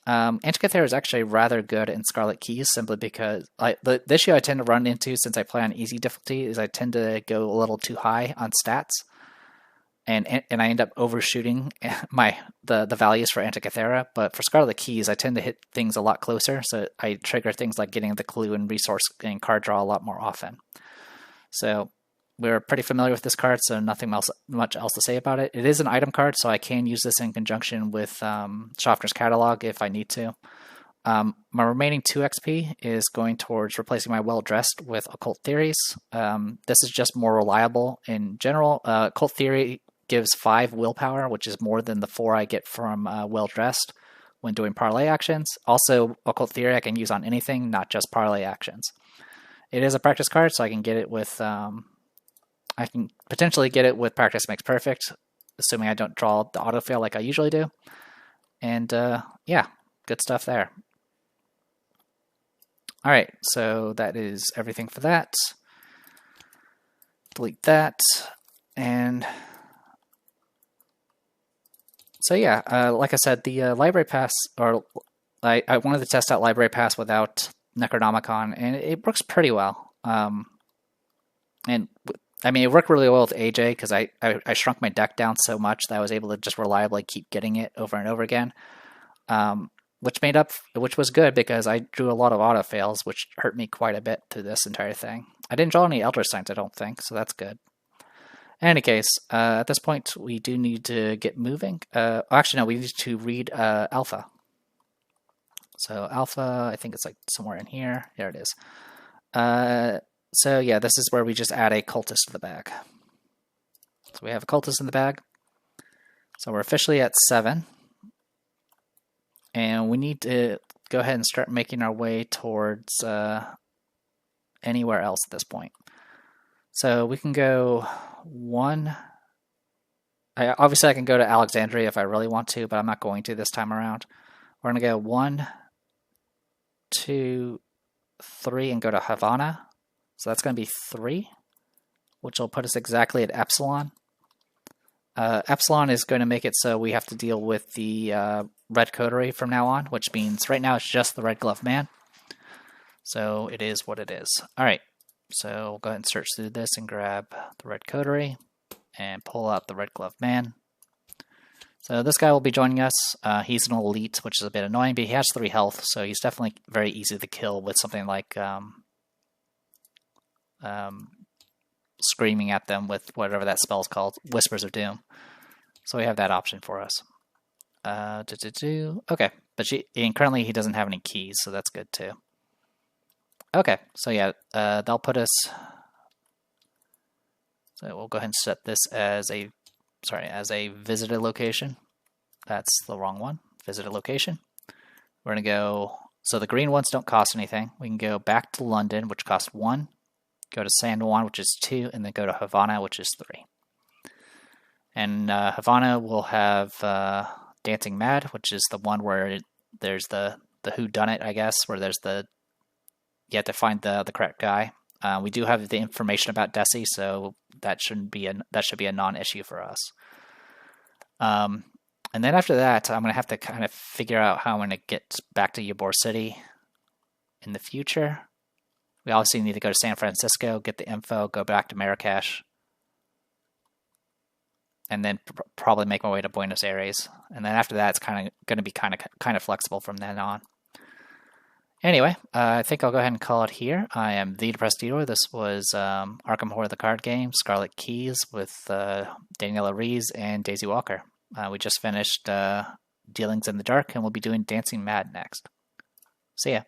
Antikythera is actually rather good in Scarlet Keys simply because the issue I tend to run into since I play on easy difficulty is I tend to go a little too high on stats, and I end up overshooting the values for Antikythera. But for Scarlet Keys, I tend to hit things a lot closer, so I trigger things like getting the clue and resource and card draw a lot more often. So we're pretty familiar with this card, so nothing much else to say about it. It is an item card, so I can use this in conjunction with Schaffner's Catalog if I need to. My remaining 2 XP is going towards replacing my Well-Dressed with Occult Theories. This is just more reliable in general. Occult Theory gives 5 willpower, which is more than the 4 I get from Well-Dressed when doing parlay actions. Also, Occult Theory I can use on anything, not just parlay actions. It is a practice card, so I can get it with... I can potentially get it with Practice Makes Perfect, assuming I don't draw the autofill like I usually do. And yeah, good stuff there. Alright, so that is everything for that. Delete that. And so yeah, like I said, the Library Pass, or I wanted to test out Library Pass without Necronomicon, and it works pretty well. And I mean, it worked really well with AJ because I shrunk my deck down so much that I was able to just reliably keep getting it over and over again, which was good because I drew a lot of auto fails, which hurt me quite a bit through this entire thing. I didn't draw any Elder Signs, I don't think, so that's good. In any case, at this point, we do need to get moving. Actually, no, we need to read Alpha. So Alpha, I think it's like somewhere in here. There it is. So yeah, this is where we just add a cultist to the bag. So we have a cultist in the bag. So we're officially at 7. And we need to go ahead and start making our way towards anywhere else at this point. So we can go 1. Obviously I can go to Alexandria if I really want to, but I'm not going to this time around. We're going to go 1, 2, 3, and go to Havana. So that's going to be 3, which will put us exactly at Epsilon. Epsilon is going to make it so we have to deal with the red coterie from now on, which means right now it's just the Red Glove Man. So it is what it is. All right, so we'll go ahead and search through this and grab the red coterie and pull out the Red Glove Man. So this guy will be joining us. He's an elite, which is a bit annoying, but he has 3 health, so he's definitely very easy to kill with something like... screaming at them with whatever that spell's called, Whispers of Doom. So we have that option for us. Okay, but currently he doesn't have any keys, so that's good too. Okay, so yeah, they'll put us. So we'll go ahead and set this as a visited location. That's the wrong one. Visited location. We're gonna go. So the green ones don't cost anything. We can go back to London, which costs 1. Go to San Juan, which is 2, and then go to Havana, which is 3. And Havana will have Dancing Mad, which is the one where there's the whodunit, I guess, where there's you have to find the correct guy. We do have the information about Desi, so that should be a non-issue for us. And then after that, I'm gonna have to kind of figure out how I'm gonna get back to Ybor City in the future. We obviously need to go to San Francisco, get the info, go back to Marrakesh, and then probably make my way to Buenos Aires. And then after that, it's kind of going to be kind of flexible from then on. Anyway, I think I'll go ahead and call it here. I am the Depressed Dealer. This was Arkham Horror the card game, Scarlet Keys with Daniela Rees and Daisy Walker. We just finished Dealings in the Dark, and we'll be doing Dancing Mad next. See ya.